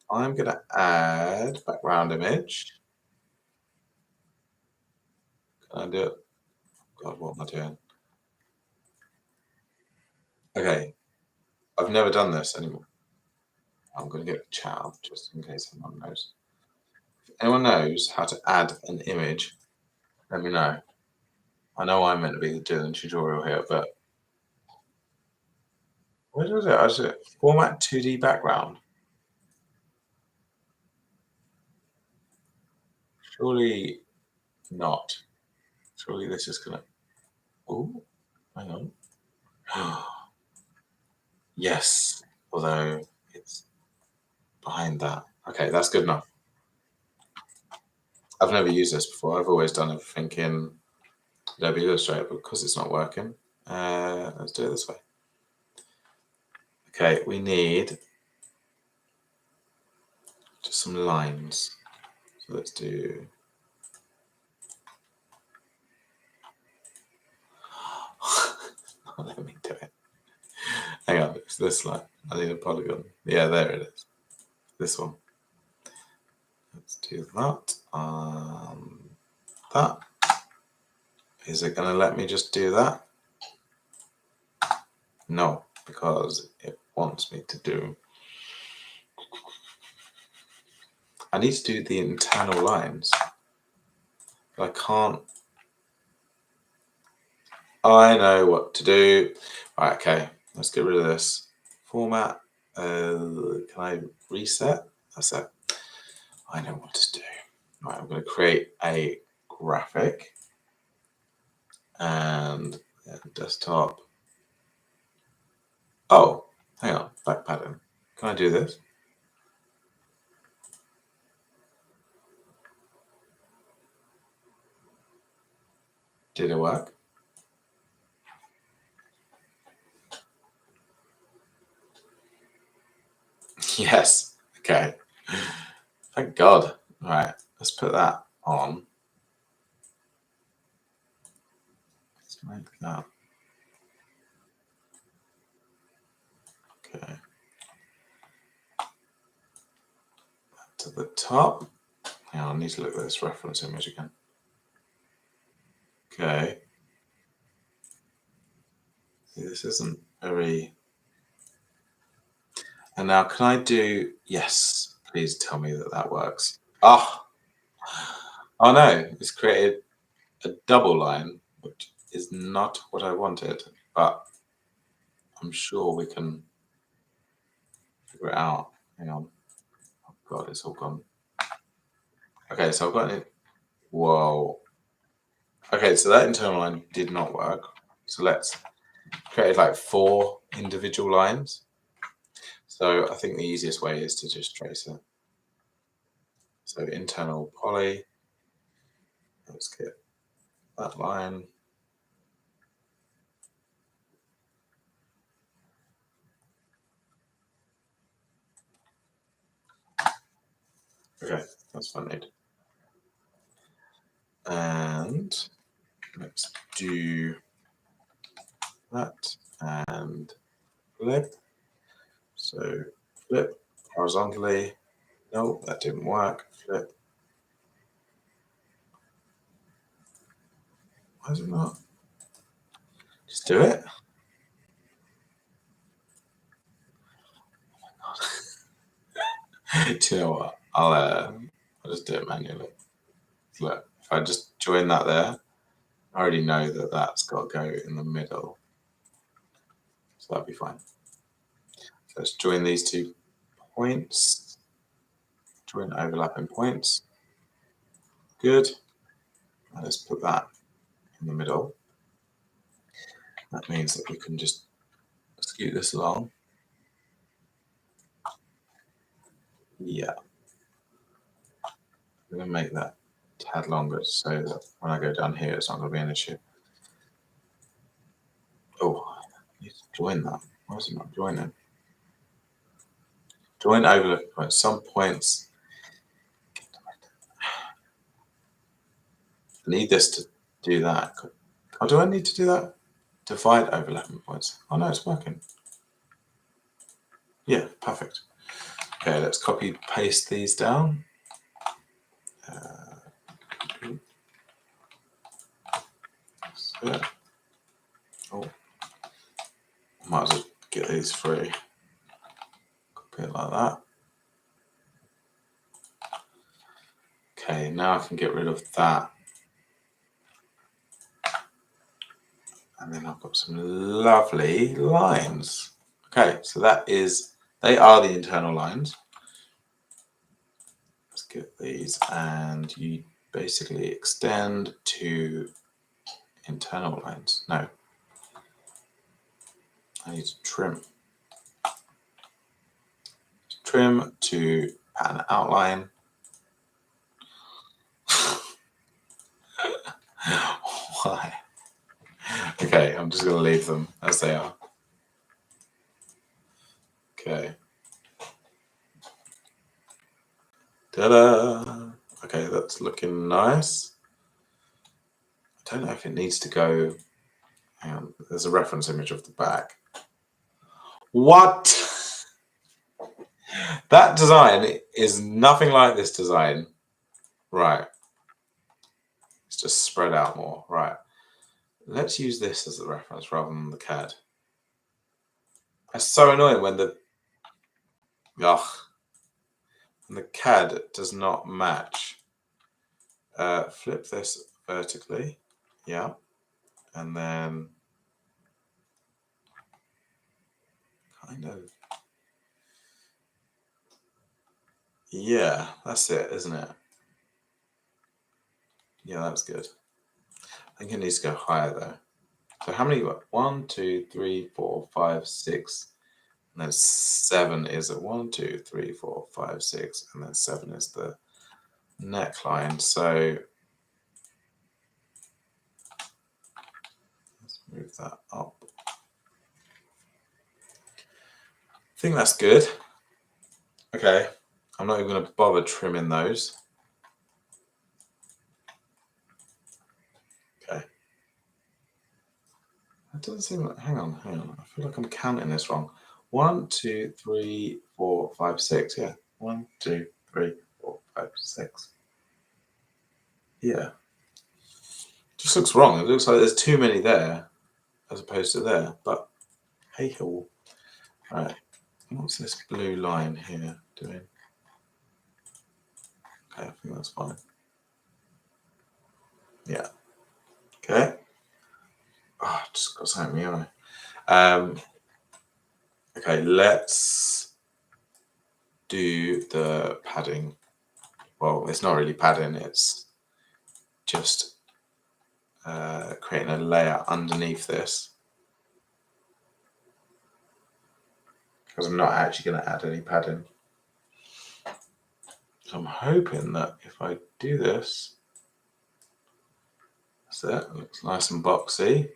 I'm gonna add background image. Can I do it? God, what am I doing? Okay, I've never done this anymore. I'm gonna get a chat up just in case anyone knows. If anyone knows how to add an image, let me know. I know I'm meant to be doing a tutorial here, but where does it? Is it format 2D background? Surely not. Surely this is gonna. Oh, hang on. Yes, although it's behind that. Okay, that's good enough. I've never used this before. I've always done everything in Adobe Illustrator, but because it's not working, let's do it this way. Okay, we need just some lines. So let's do. Let me do it. Hang on, it's this line. I need a polygon. Yeah, there it is. this one. Let's do that. That. Is it going to let me just do that? No, because it wants me to do. I need to do the internal lines. But I can't. I know what to do. Right, okay, let's get rid of this. Format. Can I reset? That's it. I know what to do. Right, I'm going to create a graphic and desktop. Oh, hang on, back pattern. Can I do this? Did it work? Yes. Okay. Thank God. All right, let's put that on. Let's make that. Okay. To the top. Now I need to look at this reference image again. Okay. This isn't very. And now can I do, yes, please tell me that that works. Oh, oh no, it's created a double line, which is not what I wanted, but I'm sure we can figure it out. Hang on. Oh God, it's all gone. Okay, so I've got it. Whoa. Okay, so that internal line did not work. So let's create like 4 individual lines. So I think the easiest way is to just trace it. So internal poly, let's get that line. Okay, that's what I need. And let's do that and flip. So flip horizontally. No, that didn't work. Flip. Why is it not? Just do it. Do you know what? I'll just do it manually. Look, if I just join that there, I already know that that's got to go in the middle. So that'll be fine. So let's join these 2 points. Join overlapping points. Good. And let's put that in the middle. That means that we can just scoot this along. Yeah. I'm going to make that a tad longer so that when I go down here, it's not going to be an issue. Oh, I need to join that. Why is it not joining? Join overlapping points. Some points. I need this to do that. Oh, do I need to do that? Divide overlapping points. Oh no, it's working. Yeah, perfect. Okay, let's copy paste these down. So, oh, might as well get these free. Copy it like that. Okay, now I can get rid of that. And then I've got some lovely lines. Okay, so they are the internal lines. Let's get these, and you basically extend to internal lines. No, I need to trim. Trim to pattern outline. Why? Okay, I'm just going to leave them as they are. Okay. Ta-da! Okay, that's looking nice. I don't know if it needs to go. Hang on, there's a reference image of the back. What? That design is nothing like this design. Right. It's just spread out more. Right. Let's use this as the reference rather than the CAD. It's so annoying when the when the CAD does not match. Flip this vertically. Yeah. And then kind of. Yeah, that's it, isn't it? Yeah, that's good. I think it needs to go higher though. So how many you got? 1, 2, 3, 4, 5, 6. And then 7 is at 1, 2, 3, 4, 5, 6. And then 7 is the neckline. So let's move that up. I think that's good. Okay. I'm not even going to bother trimming those. Okay. That doesn't seem like. Hang on. I feel like I'm counting this wrong. 1, 2, 3, 4, 5, 6. Yeah. 1, 2, 3, 4, 5, 6. Yeah. Just looks wrong. It looks like there's too many there as opposed to there. But hey ho. Right. What's this blue line here doing? Okay, I think that's fine. Yeah. Okay. Oh, just got something in my eye. Okay, let's do the padding. Well, it's not really padding, it's just creating a layer underneath this. Because I'm not actually going to add any padding. So I'm hoping that if I do this, that's it. It looks nice and boxy.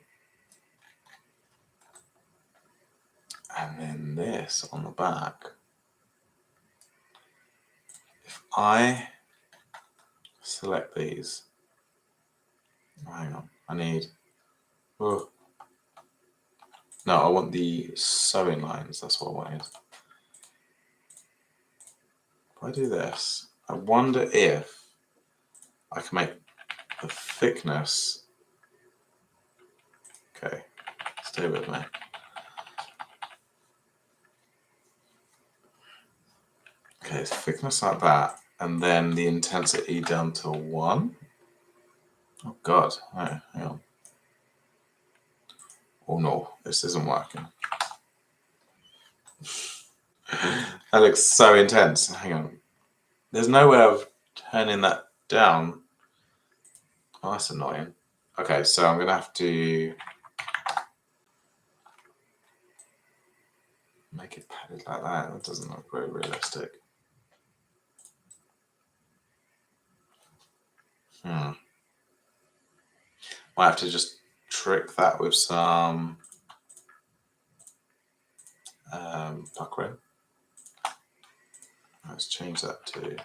And then this on the back. If I select these, hang on, I need, oh, no, I want the sewing lines, that's what I wanted. If I do this, I wonder if I can make the thickness, okay, stay with me. Okay, thickness like that, and then the intensity down to 1. Oh God, no, hang on. Oh no, this isn't working. That looks so intense. Hang on. There's no way of turning that down. Oh, that's annoying. Okay, so I'm going to have to make it padded like that. That doesn't look very realistic. Might have to just trick that with some puckering. Let's change that to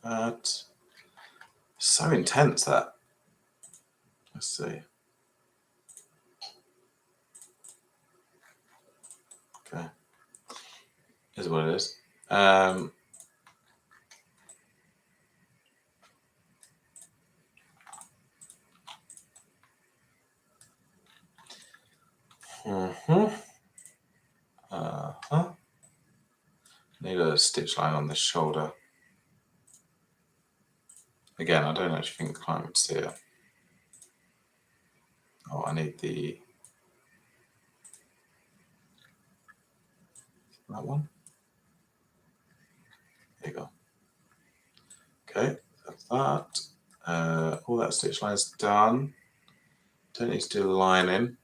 that. So intense that. Let's see. Okay. Here's what it is. Need a stitch line on this shoulder. Again, I don't actually think the client would see it. Oh, I need that one. There you go. Okay, that's that. All that stitch line's done. Don't need to do the lining.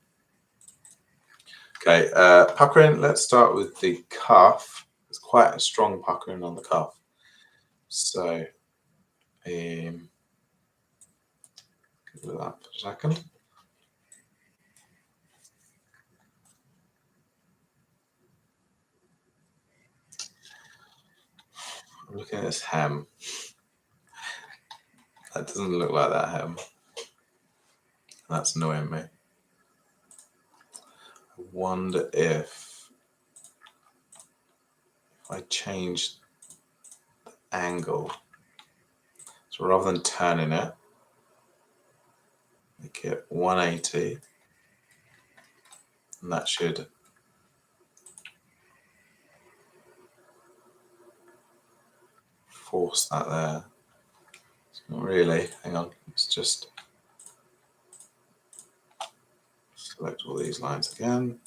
Okay, puckering. Let's start with the cuff. It's quite a strong puckering on the cuff. So, get rid of that for a second. I'm looking at this hem. That doesn't look like that hem. That's annoying me. I wonder if I change the angle, so rather than turning it, make it 180, and that should force that there. It's not really, hang on, let's just select all these lines again.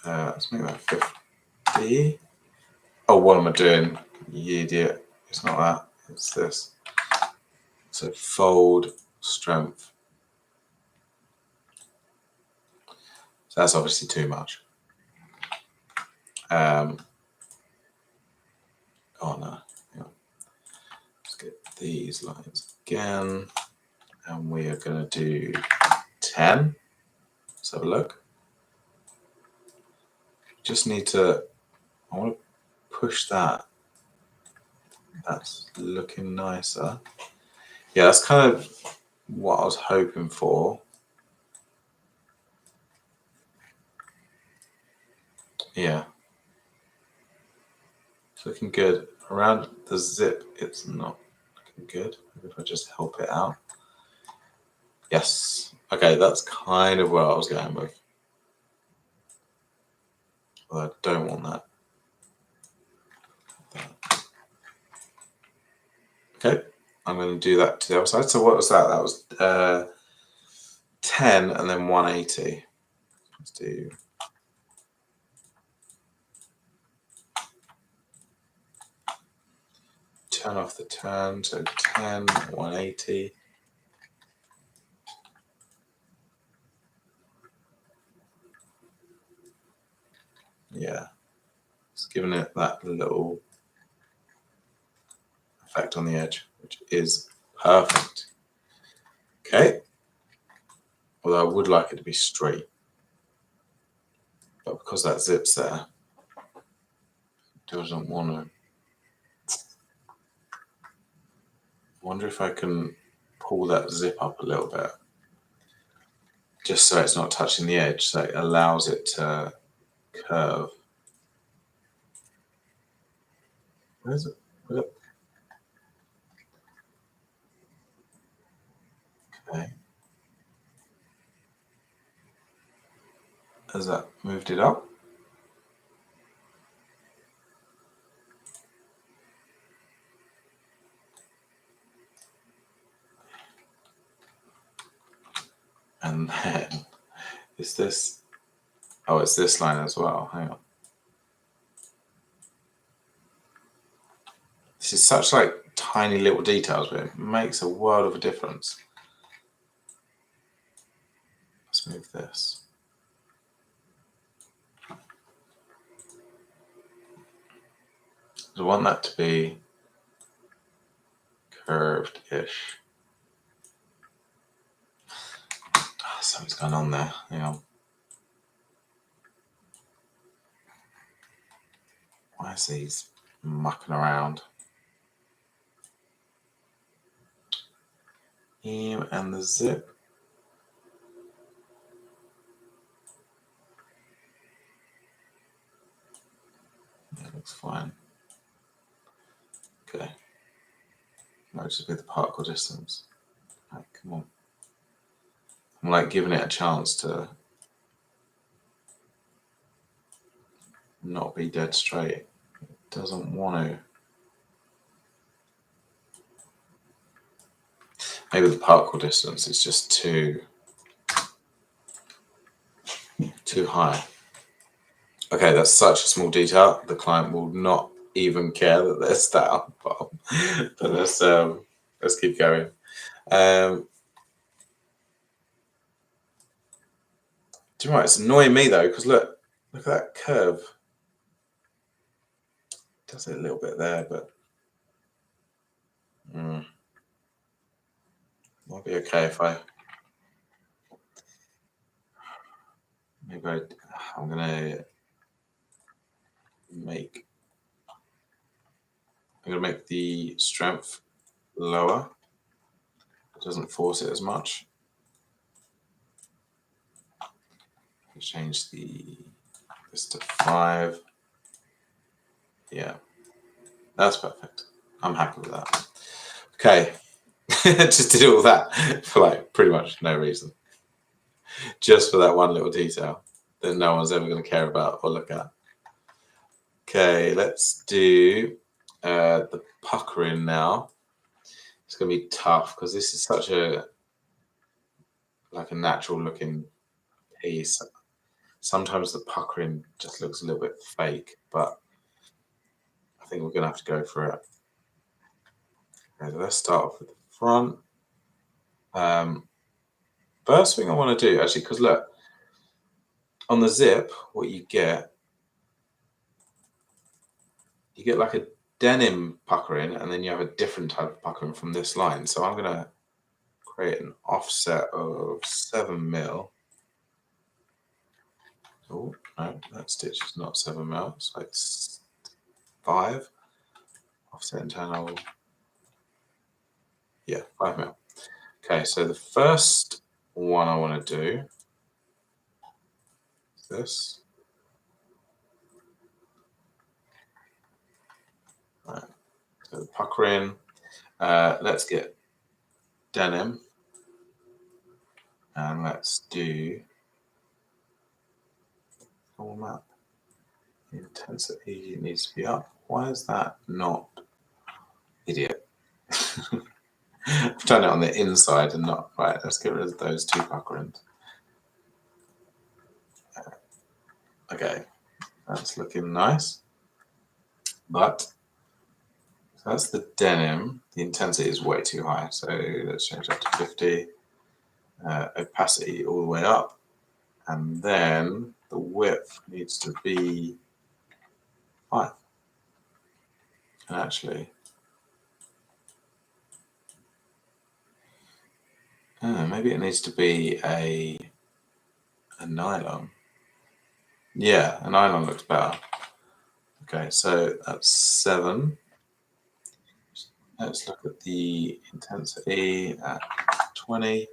Let's make that 50. Oh, what am I doing? You idiot. It's not that, it's this. So fold, strength. So that's obviously too much. Oh no, let's get these lines again, and we are going to do 10. Let's have a look. Just need to, I want to push that. That's looking nicer. Yeah, that's kind of what I was hoping for. Yeah, it's looking good. Around the zip, it's not looking good. Maybe if I just help it out. Yes. Okay, that's kind of where I was going with. Well, I don't want that. Okay, I'm going to do that to the other side. So what was that? That was 10 and then 180. Let's do turn off the turn, so 10, 180. Yeah, it's giving it that little effect on the edge, which is perfect. Okay, although I would like it to be straight, but because that zip's there, it doesn't want to. I wonder if I can pull that zip up a little bit, just so it's not touching the edge, so it allows it to curve. Where is it? Okay. Has that moved it up? And then is this, oh, it's this line as well. Hang on. This is such like tiny little details, but it makes a world of a difference. Let's move this. I want that to be curved-ish. Oh, something's going on there. Hang on. Why is these mucking around? And the zip. That looks fine. Okay. Might just be the particle distance. Right, come on. I'm like giving it a chance to not be dead straight. It doesn't want to. Maybe the particle distance is just too high. Okay, that's such a small detail. The client will not even care that there's that up above. But let's keep going. Do you know what? It's annoying me though, because look at that curve. It does it a little bit there, but might be okay if I'm gonna make the strength lower. It doesn't force it as much. Change this to 5. Yeah, that's perfect. I'm happy with that. Okay, just did all that for like pretty much no reason, just for that one little detail that no one's ever going to care about or look at. Okay, let's do the puckering now. It's going to be tough because this is such a natural looking piece. Sometimes the puckering just looks a little bit fake, but I think we're going to have to go for it. Okay, let's start off with the front. First thing I want to do, actually, because look, on the zip, what you get like a denim puckering, and then you have a different type of puckering from this line. So I'm going to create an offset of 7mm. Oh, no, that stitch is not 7mm, so it's 5. Offset internal, yeah, 5mm. Okay, so the first one I want to do is this. Right, so the puckering, let's get denim, and let's do normal map. The intensity needs to be up. Why is that not? Idiot. I've done it on the inside and not right. Let's get rid of those two puckerings. Okay, that's looking nice. But so that's the denim. The intensity is way too high, so let's change that to 50. Opacity all the way up, and then the width needs to be 5. And actually, maybe it needs to be a nylon. Yeah, a nylon looks better. Okay, so that's 7. Let's look at the intensity at 20.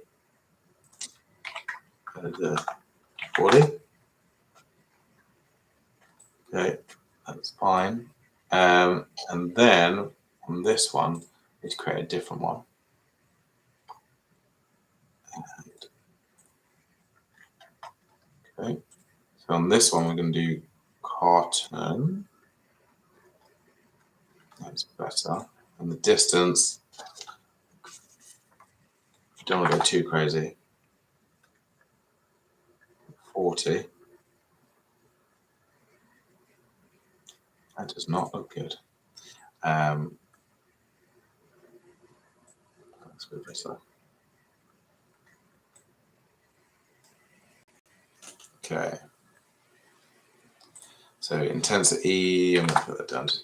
40. Okay, that's fine. And then on this one, let's create a different one. Okay, so on this one, we're going to do cotton. That's better. And the distance, you don't want to go too crazy. 40. That does not look good. Let's go this way. Okay. So intensity, I'm going to put that down to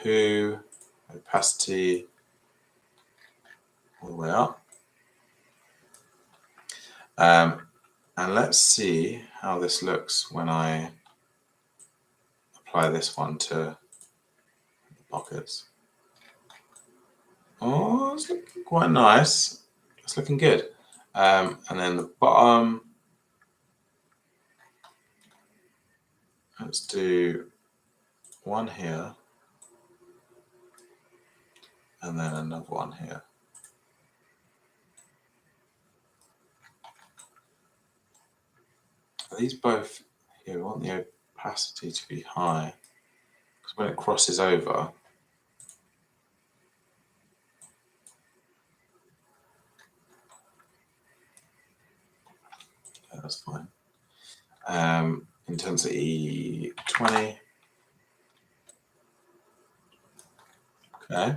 2. Opacity, all the way up. And let's see how this looks when I apply this one to the pockets. Oh, it's looking quite nice. It's looking good. And then the bottom, let's do one here, and then another one here. Are these both here? We want the opacity to be high, because when it crosses over, yeah, that's fine. Intensity 20. Okay.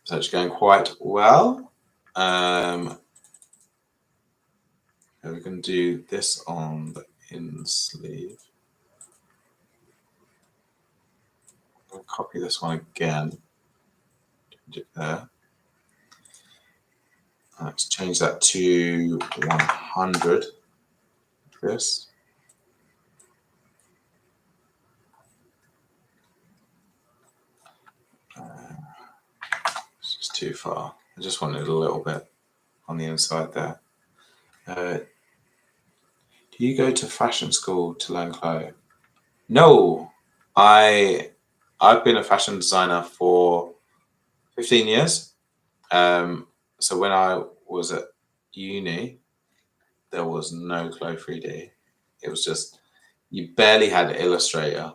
So it's going quite well. We can do this on the in sleeve. I'll copy this one again. There. Let's change that to 100. This. It's just too far. I just wanted a little bit on the inside there. Do you go to fashion school to learn clothes? No, I've been a fashion designer for 15 years. So when I was at uni, there was no CLO3D. It was just, you barely had Illustrator.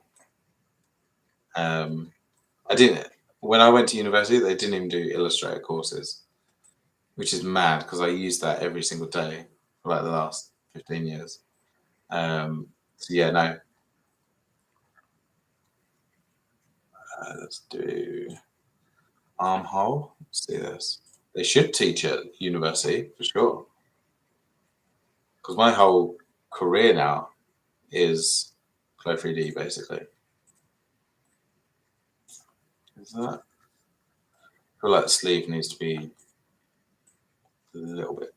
I didn't, when I went to university, they didn't even do Illustrator courses, which is mad because I used that every single day for like the last 15 years. So yeah, no, let's do armhole. Let's do this. They should teach at university for sure. Because my whole career now is CLO3D basically. Is that? I feel like the sleeve needs to be a little bit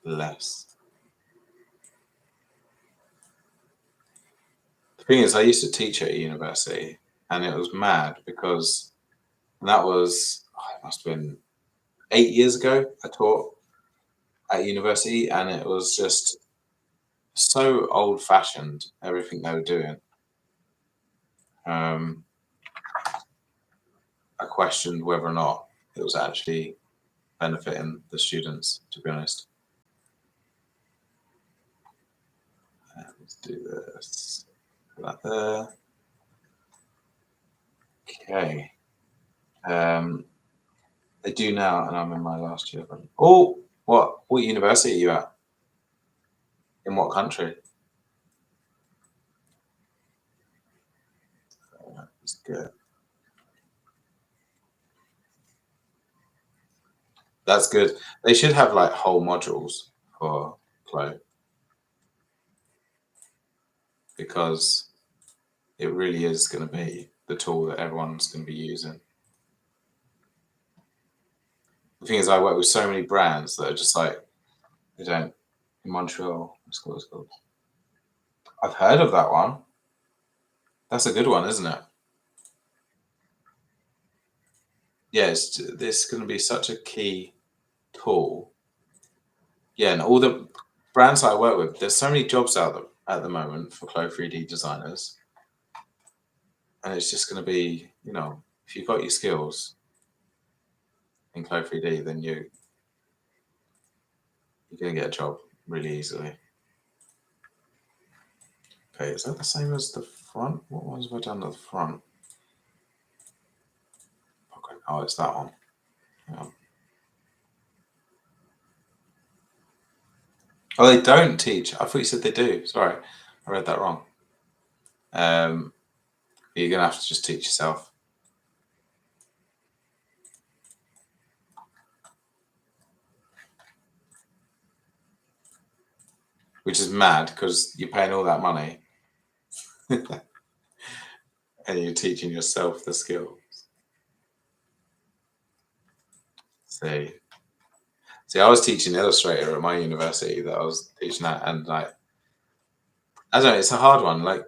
less. The thing is, I used to teach at university, and it was mad because that was, it must have been 8 years ago. I taught at university, and it was just so old-fashioned, everything they were doing. I questioned whether or not it was actually benefiting the students, to be honest. Let's do this. Put that there. Okay. They do now, and I'm in my last year. Oh, what university are you at? In what country? That's good. That's good. They should have like whole modules for Clo because it really is going to be the tool that everyone's going to be using. The thing is, I work with so many brands that are just like, they don't, in Montreal, it's called. I've heard of that one. That's a good one, isn't it? Yeah, this is going to be such a key tool. Yeah, and all the brands that I work with, there's so many jobs out there at the moment for CLO3D designers. And it's just going to be, if you've got your skills in CLO3D, then you're going to get a job really easily. Okay, is that the same as the front? What ones have I done at the front? Okay, oh, it's that one. Yeah. Oh, they don't teach. I thought you said they do. Sorry, I read that wrong. You're going to have to just teach yourself. Which is mad because you're paying all that money and you're teaching yourself the skill. See, I was teaching Illustrator at my university that I was teaching that, and like, I don't know, it's a hard one. Like,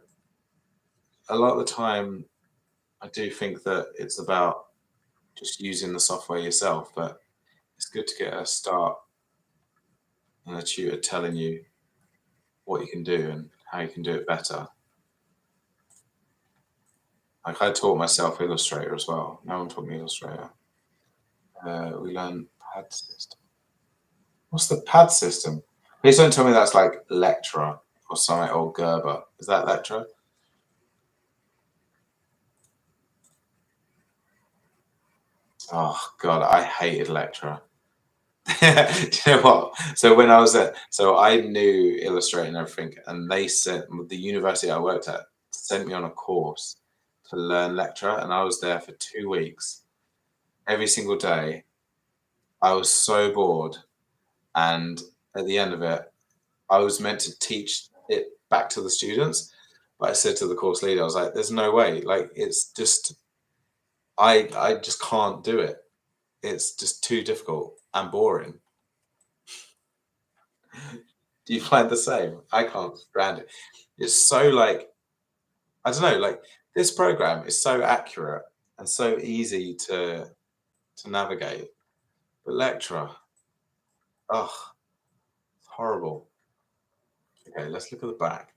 a lot of the time, I do think that it's about just using the software yourself, but it's good to get a start and a tutor telling you what you can do and how you can do it better. Like, I taught myself Illustrator as well. No one taught me Illustrator. We learned pad system. What's the pad system? Please don't tell me that's like Lectra or something, or Gerber. Is that Lectra? Oh God, I hated Lectra. Do you know what? So when I was there, so I knew Illustrator and everything, and they sent the university I worked at sent me on a course to learn Lectra, and I was there for 2 weeks. Every single day, I was so bored, and at the end of it, I was meant to teach it back to the students, but I said to the course leader, I was like, "There's no way. Like, it's just, I just can't do it. It's just too difficult and boring." Do you find the same? I can't stand it. It's so like, I don't know, like this program is so accurate and so easy to navigate. But Lectra, oh, it's horrible. Okay, let's look at the back.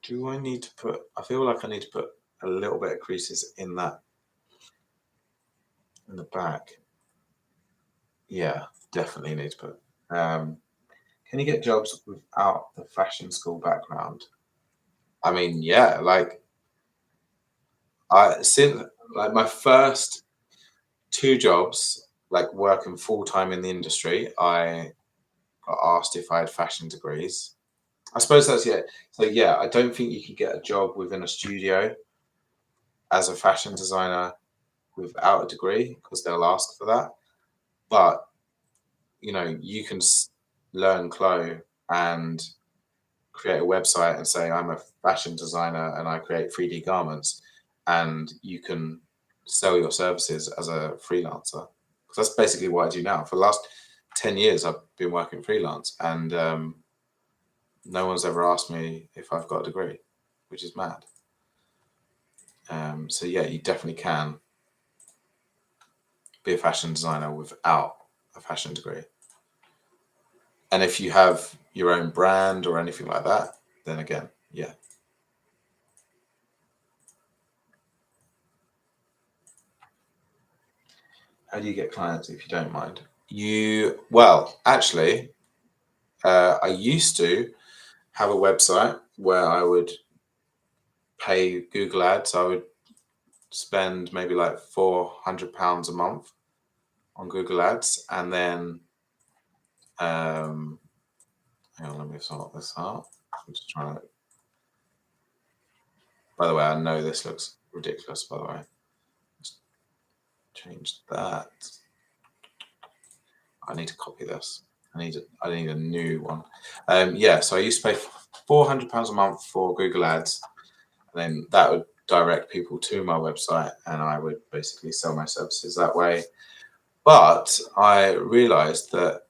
Do I need to put, I feel like I need to put a little bit of creases in that, in the back. Yeah, definitely need to put. Can you get jobs without the fashion school background? I mean, yeah, like since like my first two jobs, like working full time in the industry, I got asked if I had fashion degrees. I suppose that's yeah. So yeah, I don't think you could get a job within a studio as a fashion designer without a degree because they'll ask for that. But you know, you can learn Clo and create a website and say I'm a fashion designer and I create 3D garments, and you can sell your services as a freelancer. Because that's basically what I do now. For the last 10 years, I've been working freelance, and no one's ever asked me if I've got a degree, which is mad. So yeah, you definitely can be a fashion designer without a fashion degree. And if you have your own brand or anything like that, then again, yeah. How do you get clients if you don't mind? Well, actually, I used to have a website where I would pay Google Ads. I would spend maybe like £400 a month on Google Ads, and then hang on, let me sort this out. I'm just trying to. By the way, I know this looks ridiculous. By the way, just change that. I need to copy this. I need a new one. Yeah, so I used to pay £400 a month for Google Ads, and then that would direct people to my website, and I would basically sell my services that way. But I realized that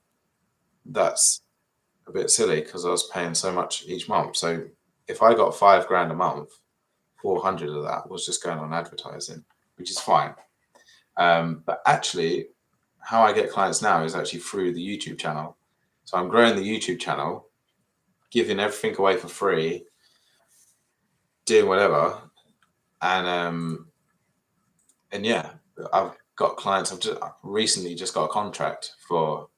that's a bit silly because I was paying so much each month. So if I got £5 a month, 400 of that was just going on advertising, which is fine. But actually, how I get clients now is actually through the YouTube channel. So I'm growing the YouTube channel, giving everything away for free, doing whatever, and yeah, I've got clients. I've just recently just got a contract for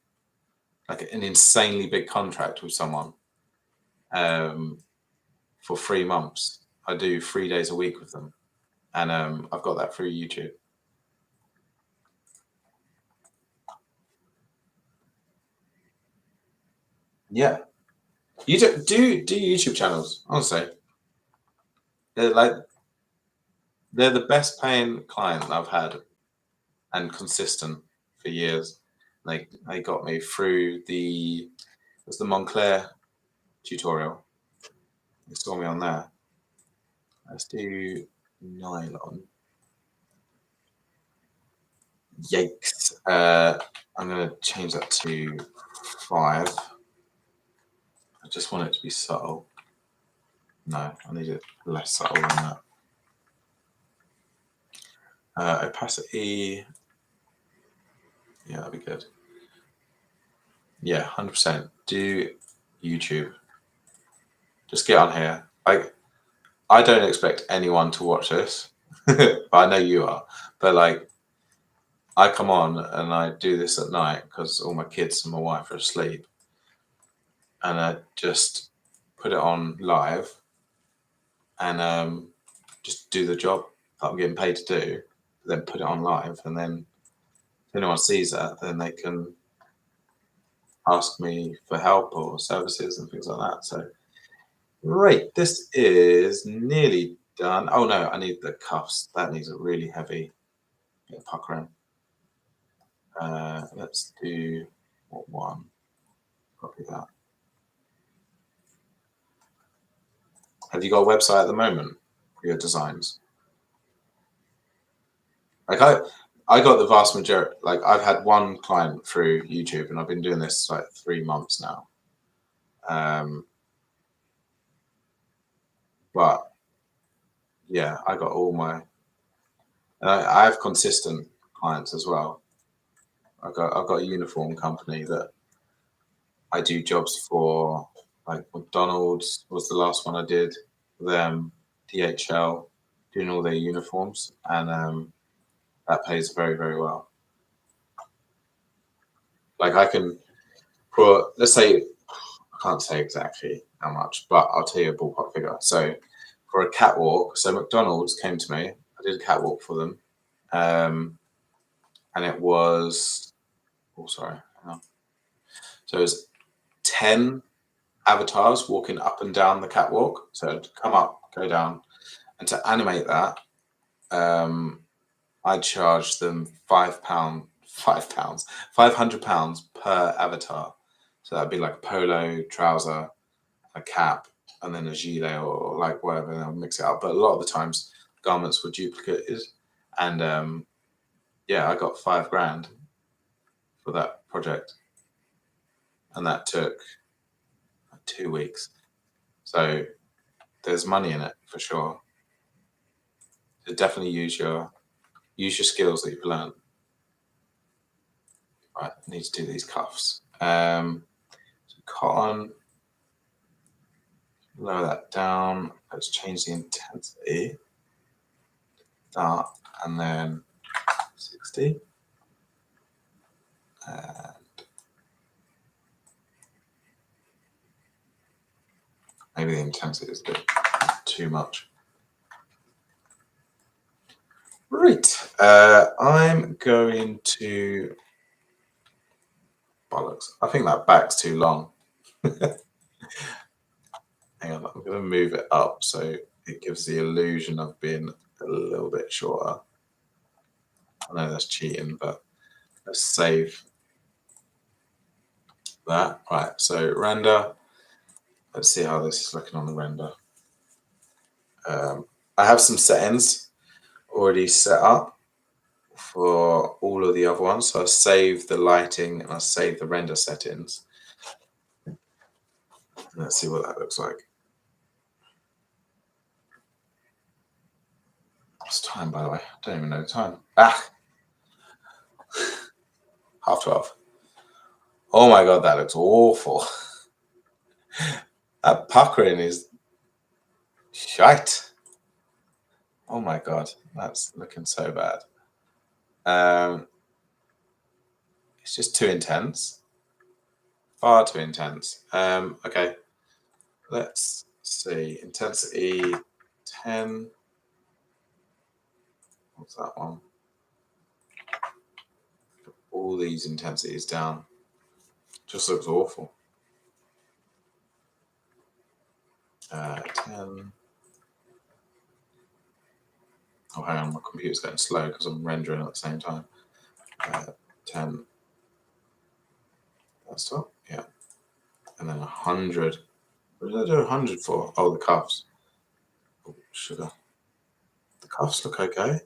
like an insanely big contract with someone for 3 months. I do 3 days a week with them, and I've got that through YouTube. Yeah, you do YouTube channels. Honestly, they're like they're the best paying client I've had and consistent for years. They got me through the Montclair tutorial. They saw me on there. Let's do nylon. Yikes. I'm going to change that to 5. I just want it to be subtle. No, I need it less subtle than that. Opacity. Yeah, that'd be good. Yeah, 100%. Do YouTube. Just get on here. I don't expect anyone to watch this, but I know you are. But like, I come on and I do this at night because all my kids and my wife are asleep, and I just put it on live and just do the job that I'm getting paid to do. Then put it on live, and then if anyone sees that, then they can ask me for help or services and things like that. So, right, this is nearly done. Oh no, I need the cuffs. That needs a really heavy bit of puckering. Let's do what one? Copy that. Have you got a website at the moment for your designs? Like I got the vast majority. Like I've had one client through YouTube, and I've been doing this like 3 months now. But yeah, I got all my. And I have consistent clients as well. I've got a uniform company that I do jobs for. Like McDonald's was the last one I did. them DHL doing all their uniforms, and that pays very, very well. Like I can, for let's say, I can't say exactly how much, but I'll tell you a ballpark figure. So for a catwalk, so McDonald's came to me. I did a catwalk for them, and it was, oh sorry, hang on. So it was 10 avatars walking up and down the catwalk. So to come up, go down, and to animate that, I charged them £500 per avatar. So that'd be like a polo, trouser, a cap, and then a gilet or like whatever, and I'll mix it up. But a lot of the times, garments were duplicated, and yeah, I got £5 for that project, and that took 2 weeks. So there's money in it for sure. So definitely use your skills that you've learned. Right, I need to do these cuffs. So cotton, lower that down. Let's change the intensity. Start and then 60. And maybe the intensity is a bit too much. Right, I'm going to, bollocks, I think that back's too long. Hang on, I'm going to move it up so it gives the illusion of being a little bit shorter. I know that's cheating, but let's save that. Right, so render. Let's see how this is looking on the render. I have some settings already set up for all of the other ones. So I save the lighting and I save the render settings. Let's see what that looks like. What's time, by the way? I don't even know the time. Ah, 12:30. Oh my God, that looks awful. That puckering is shite. Oh my God, that's looking so bad. It's just too intense. Far too intense. Okay, let's see. Intensity 10. What's that one? All these intensities down. Just looks awful. 10. Oh, hang on, my computer's getting slow because I'm rendering at the same time. 10. That's top, yeah. And then 100. What did I do 100 for? Oh, the cuffs. Oh, sugar. The cuffs look okay.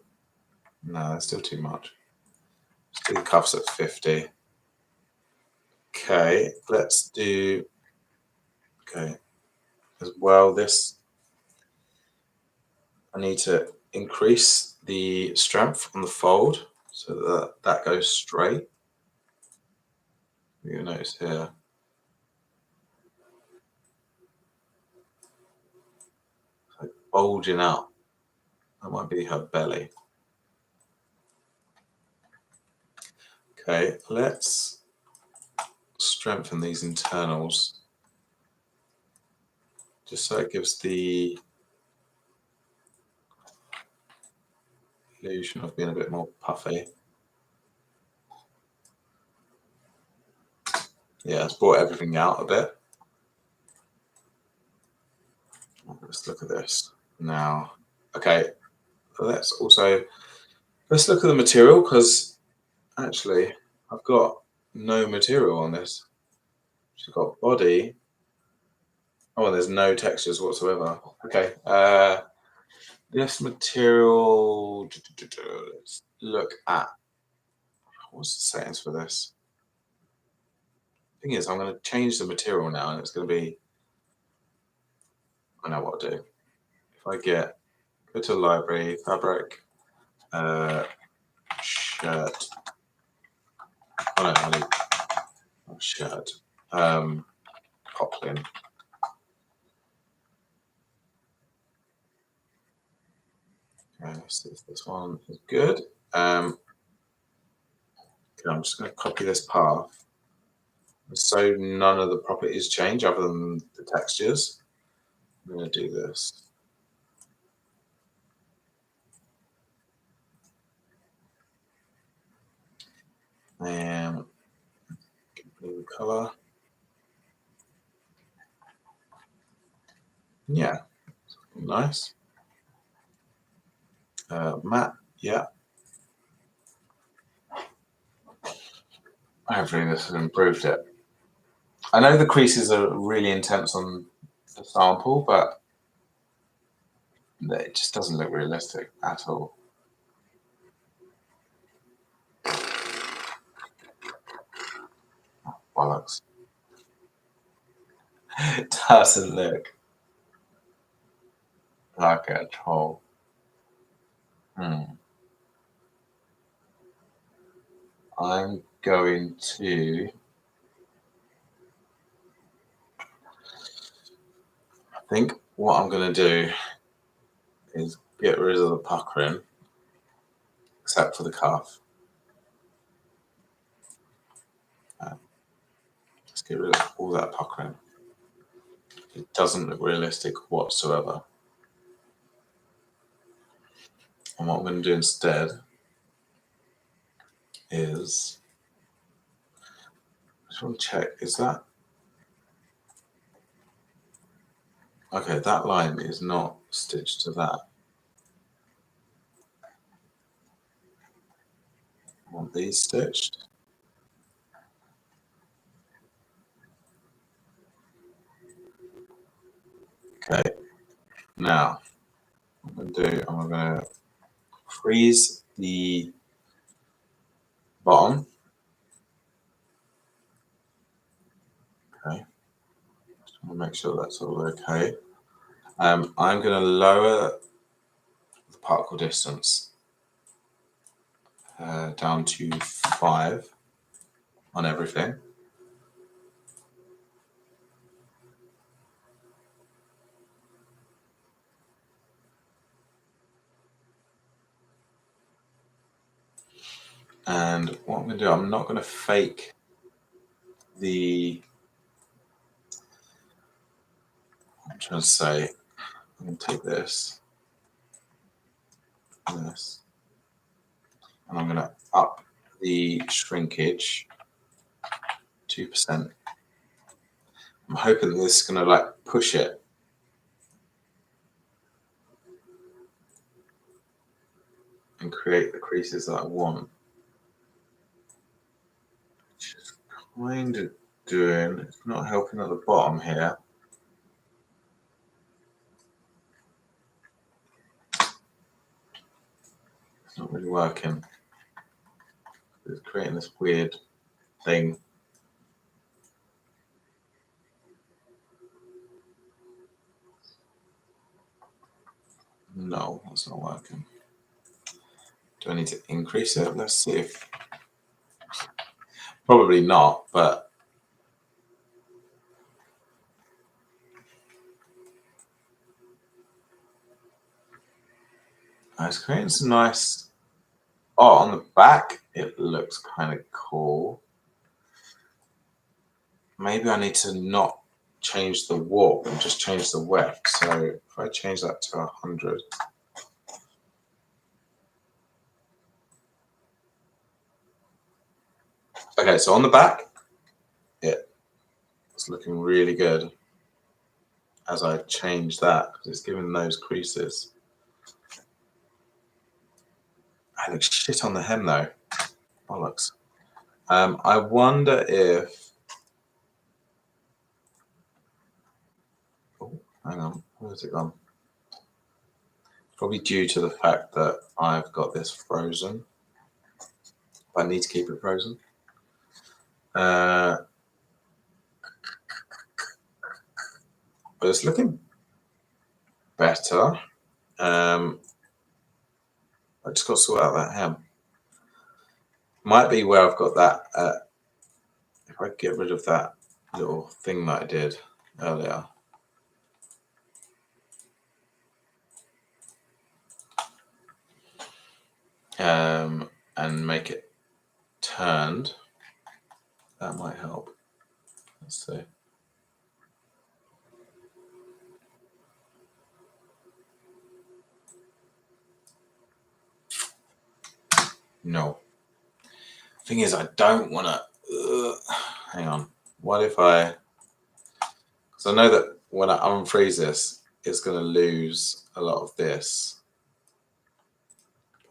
No, that's still too much. Let's do the cuffs at 50. Okay, let's do, okay, as well, this, I need to increase the strength on the fold so that that goes straight. You'll notice here. Like bulging out. That might be her belly. Okay, let's strengthen these internals just so it gives the illusion of being a bit more puffy. Yeah, it's brought everything out a bit. Let's look at this now. Okay, let's look at the material, because actually I've got no material on this. She's got body. Oh, and there's no textures whatsoever. Okay, this material. Let's look at, what's the settings for this? Thing is, I'm going to change the material now, and it's going to be, I know what to do. If I go to library, fabric, shirt. Oh no, I need shirt. Poplin. Let's see if this one is good. Okay, I'm just going to copy this path so none of the properties change other than the textures. I'm going to do this. And blue color. Yeah, nice. Matte, yeah. Hopefully this has improved it. I know the creases are really intense on the sample, but it just doesn't look realistic at all. Bollocks. It doesn't look like it at all. I'm going to, I think what I'm going to do is get rid of the puckering, except for the cuff. Let's get rid of all that puckering. It doesn't look realistic whatsoever. And what I'm going to do instead is, I just want to check, is that, okay, that line is not stitched to that. I want these stitched. Okay, now what I'm going to do, I'm going to freeze the bottom. Okay, just want to make sure that's all okay. I'm going to lower the particle distance down to 5 on everything. And what I'm going to do, I'm not going to fake the, I'm trying to say, I'm going to take this and this, and I'm going to up the shrinkage 2%. I'm hoping this is going to like push it. And create the creases that I want. Which is kind of doing, it's not helping at the bottom here. It's not really working. It's creating this weird thing. No, that's not working. Do I need to increase it? Let's see if, probably not, but it's creating some nice, oh, on the back, it looks kind of cool. Maybe I need to not change the warp and just change the weft. So if I change that to 100. Okay, so on the back, it's looking really good as I change that because it's giving those creases. I look shit on the hem though. Bollocks. I wonder if, oh, hang on, where's it gone? Probably due to the fact that I've got this frozen. I need to keep it frozen. But it's looking better. I just got to sort out that hem. Might be where I've got that. If I get rid of that little thing that I did earlier. and make it turned. That might help. Let's see. No. Thing is, I don't want to. Hang on. What if I? Because I know that when I unfreeze this, it's going to lose a lot of this.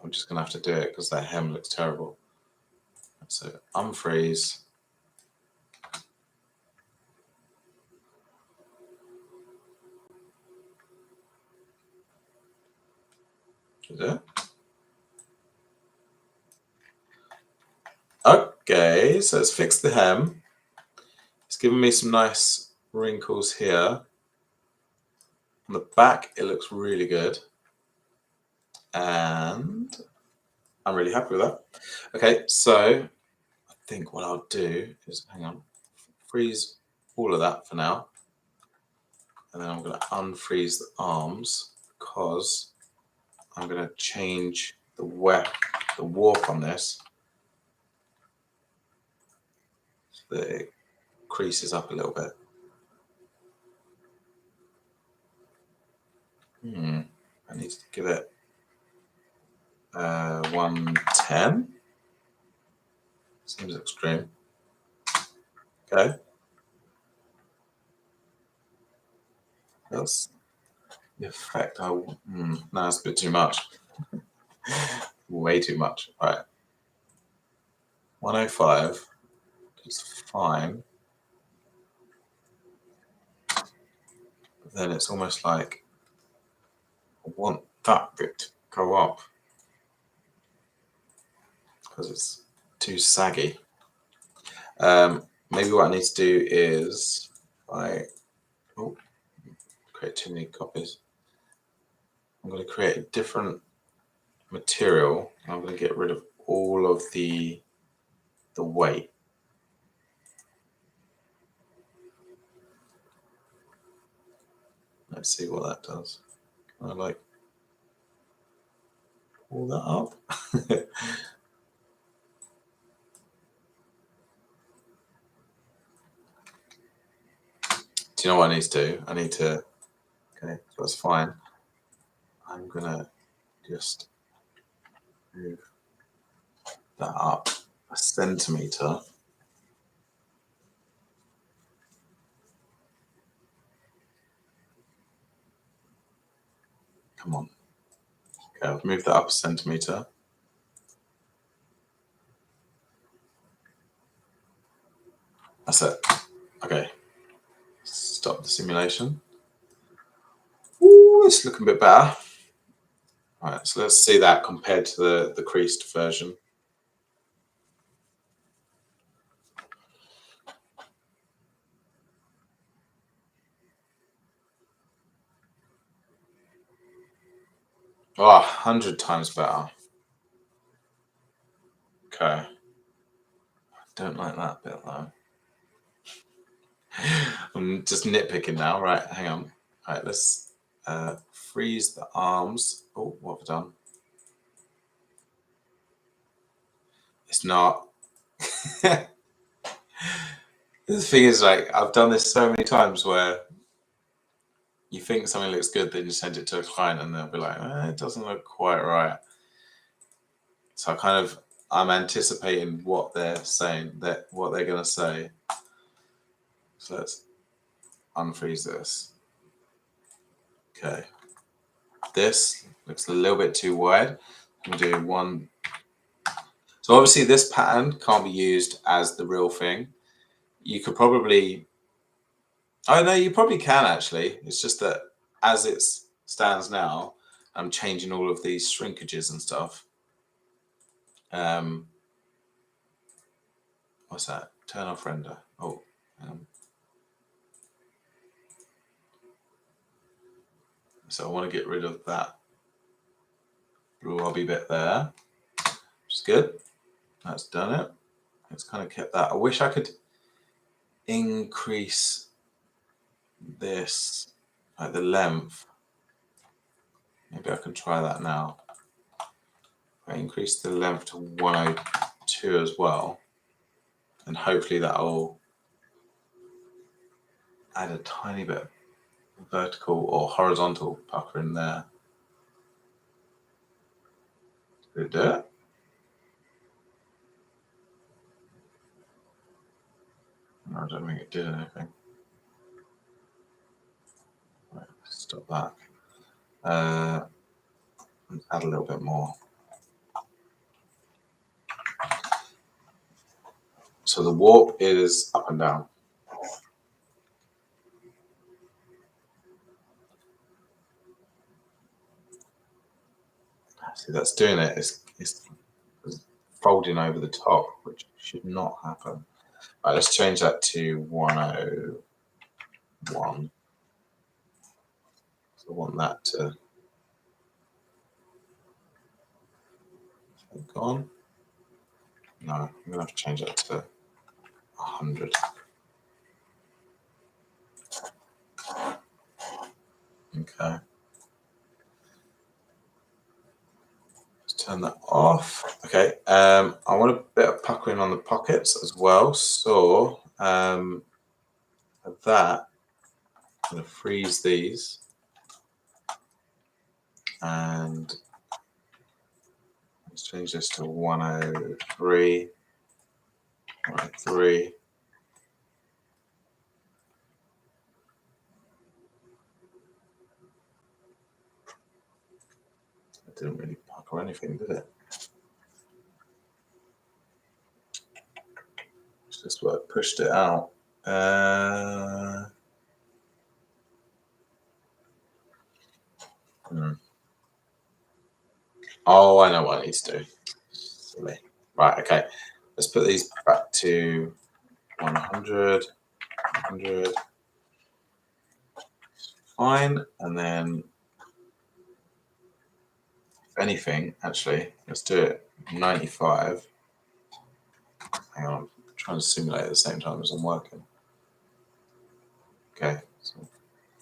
I'm just going to have to do it because that hem looks terrible. So unfreeze. Is it? Okay, so it's fixed the hem. It's given me some nice wrinkles here. On the back, it looks really good. And I'm really happy with that. Okay, so I think what I'll do is, hang on, freeze all of that for now. And then I'm going to unfreeze the arms because I'm going to change the warp on this so that it creases up a little bit. I need to give it 110. Seems extreme. Okay. That's the effect. No, it's a bit too much. Way too much. All right. 105 is fine. But then it's almost like I want that bit to go up because it's too saggy. Maybe what I need to do is create too many copies. I'm going to create a different material. I'm going to get rid of all of the weight. Let's see what that does. Can I like pull that up? Do you know what I need to do? I need to, okay, so that's fine. I'm gonna just move that up a centimeter. Come on. Okay, I've moved that up a centimeter. That's it. Okay. Stop the simulation. Ooh, it's looking a bit better. All right, so let's see that compared to the creased version. Oh, 100 times better. Okay. I don't like that bit though. I'm just nitpicking now. Right, hang on. All right, let's freeze the arms. Oh, what have I done? It's not. The thing is, like, I've done this so many times where you think something looks good, then you send it to a client and they'll be like, it doesn't look quite right. So I'm anticipating what they're saying, what they're going to say. So let's unfreeze this. Okay. This looks a little bit too wide. I'm going to do one. So obviously this pattern can't be used as the real thing. You could probably, oh no, you probably can actually. It's just that as it stands now, I'm changing all of these shrinkages and stuff. What's that? Turn off render. Oh, so I want to get rid of that blobby bit there, which is good. That's done it. It's kind of kept that. I wish I could increase this, like the length. Maybe I can try that now. I increase the length to 102 as well, and hopefully that'll add a tiny bit of vertical or horizontal pucker in there. Did it do it? No, I don't think it did anything. Right, stop that. Add a little bit more. So the warp is up and down. See, that's doing it. It's folding over the top, which should not happen. Right, let's change that to 101. So I want that to go on. No, I'm going to have to change that to 100. Okay. Let's turn that off. Okay. I want a bit of puckering on the pockets as well. So for that, I'm going to freeze these and let's change this to 103. 103. It didn't really pucker anything, did it? It's just what pushed it out. Oh, I know what I need to do. Silly. Right, okay. Let's put these back to 100, 100. Fine. And then, if anything, actually, let's do it 95. Hang on, I'm trying to simulate at the same time as I'm working. Okay. So,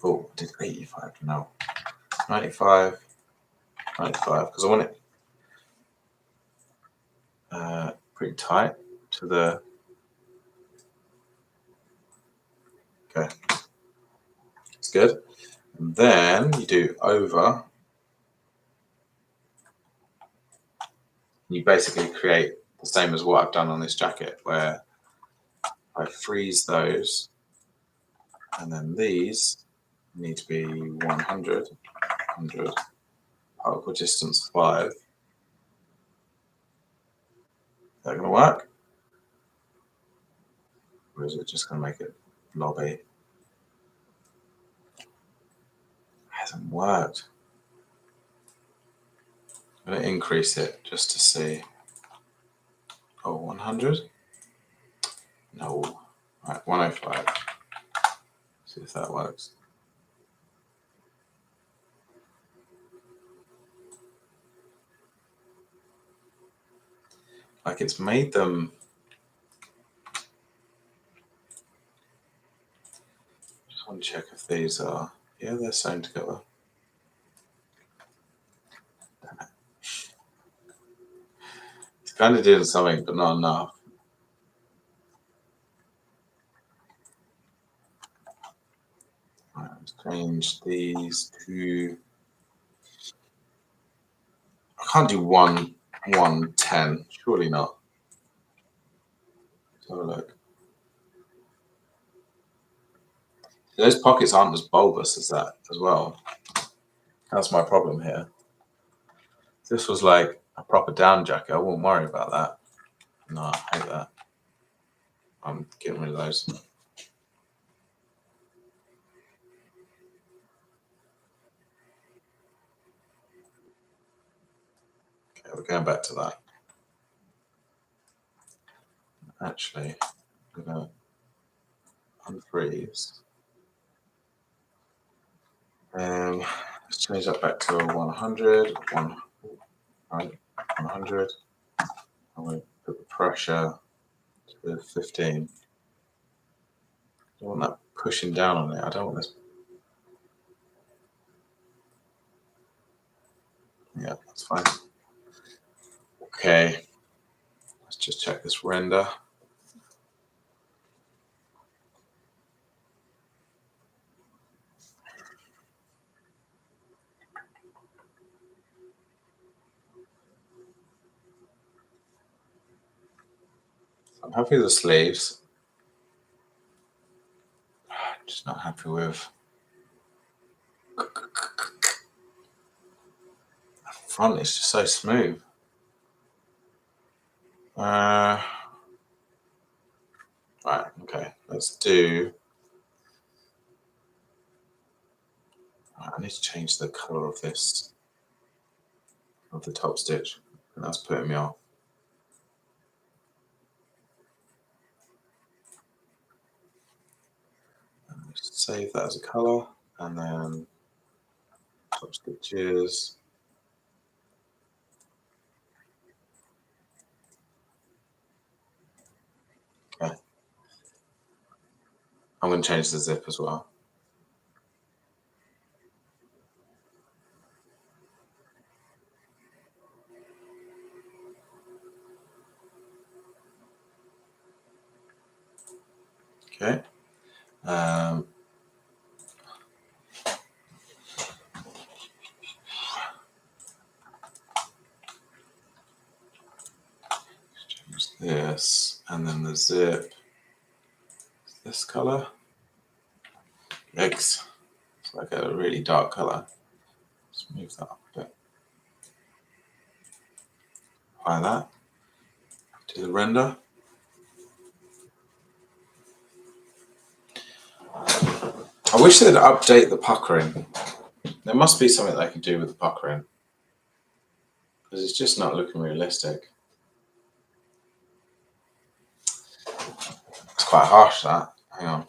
oh, I did 85. No. 95, 95, because I want it pretty tight to the. Okay. It's good. And then you do over. You basically create the same as what I've done on this jacket, where I freeze those, and then these need to be 100, 100, particle distance 5. Is that going to work? Or is it just going to make it lobby? It hasn't worked. I'm going to increase it just to see. Oh, 100? No. Right, 105. See if that works. Like it's made them. Just want to check if these are. Yeah, they're sewn together. It's kind of doing something, but not enough. Right, let's change these to. I can't do 110. Surely not. Let's have a look. Those pockets aren't as bulbous as that as well. That's my problem here. If this was like a proper down jacket, I wouldn't worry about that. No, I hate that. I'm getting rid of those. Okay, we're going back to that. Actually, I'm going to unfreeze. Let's change that back to 100. 100. I'm going to put the pressure to 15. I don't want that pushing down on it. I don't want this. Yeah, that's fine. Okay, let's just check this render. I'm happy with the sleeves. Just not happy with front. It's just so smooth. Right, okay, let's do. Right, I need to change the color of this, of the top stitch, and that's putting me off. Save that as a color, and then top stitches. Okay, I'm going to change the zip as well. Okay. Change this, and then the zip. This color. Yikes! So I get a really dark color. Let's move that up a bit. Apply that to the render. I wish they'd update the puckering. There must be something they could do with the puckering, because it's just not looking realistic. It's quite harsh, that. Hang on.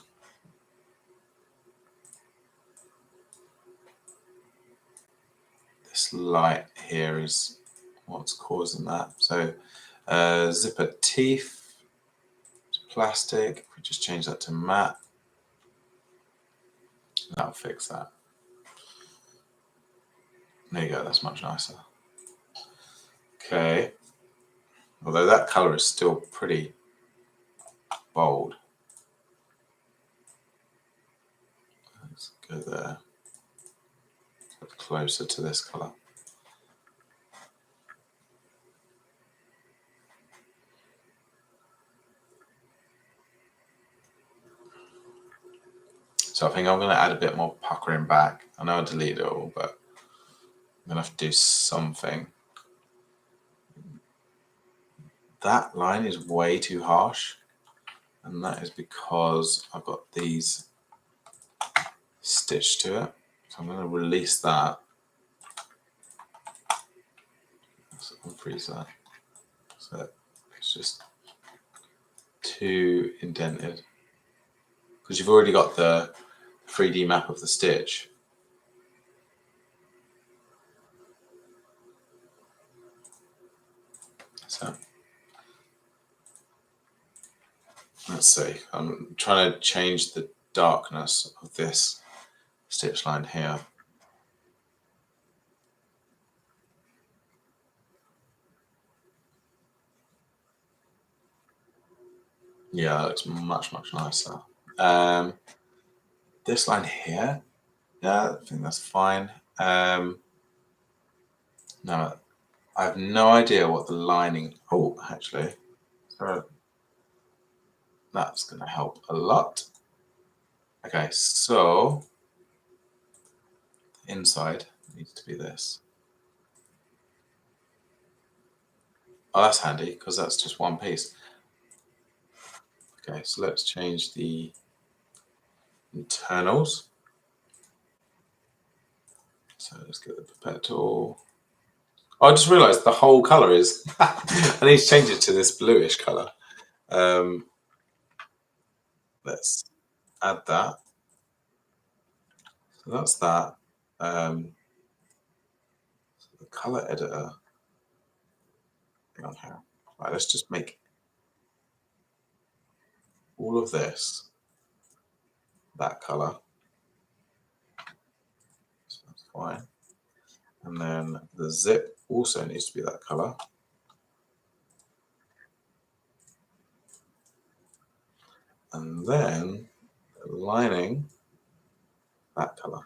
This light here is what's causing that. So zipper teeth, plastic. If we just change that to matte, that'll fix that. There you go, that's much nicer. Okay. Although that color is still pretty bold. Let's go there. Get closer to this color. So I think I'm going to add a bit more puckering back. I know I deleted it all, but I'm going to have to do something. That line is way too harsh, and that is because I've got these stitched to it. So I'm going to release that. So unfreeze that. So it's just too indented. Because you've already got the 3D map of the stitch. So let's see. I'm trying to change the darkness of this stitch line here. Yeah, that looks much, much nicer. This line here, yeah, I think that's fine. No, I have no idea what the lining. Oh, actually, so that's going to help a lot. Okay, so inside needs to be this. Oh, that's handy because that's just one piece. Okay, so let's change the internals. So let's get the pipette tool. Oh, I just realized the whole color is. I need to change it to this bluish color. Let's add that. So that's that. So the color editor. Hang on here. Right, let's just make all of this that color. So that's fine. And then the zip also needs to be that color. and then the lining that color.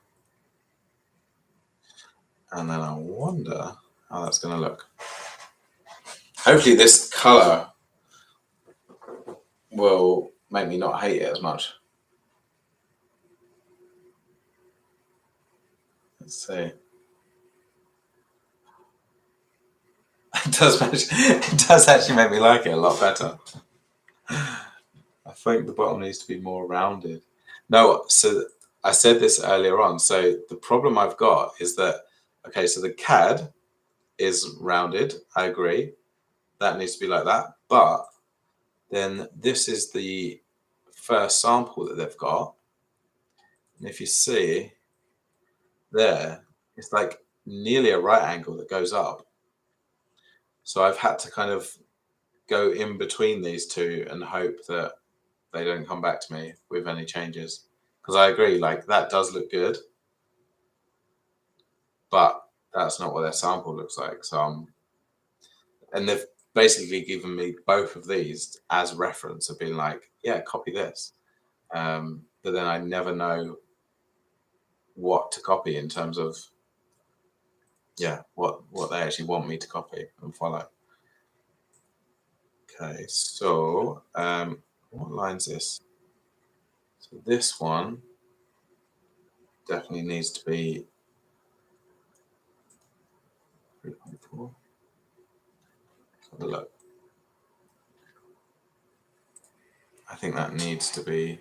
And then I wonder how that's going to look. Hopefully this color will make me not hate it as much. Let's see. It does actually make me like it a lot better. I think the bottom needs to be more rounded. No, so I said this earlier on. So the problem I've got is that, okay, so the CAD is rounded. I agree. That needs to be like that. But then this is the first sample that they've got. And if you see there, it's like nearly a right angle that goes up. So I've had to kind of go in between these two and hope that they don't come back to me with any changes. Because I agree, like that does look good, but that's not what their sample looks like. So, and they've basically given me both of these as reference of being like, yeah, copy this. But then I never know what to copy in terms of, yeah, what they actually want me to copy and follow. Okay, so what line's this? So this one definitely needs to be 3.4. Have a look. I think that needs to be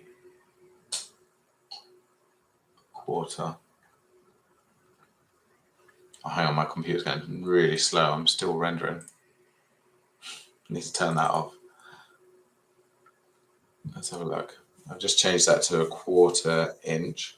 quarter. Oh, hang on, my computer's going really slow. I'm still rendering. I need to turn that off. Let's have a look. I've just changed that to a 1/4 inch.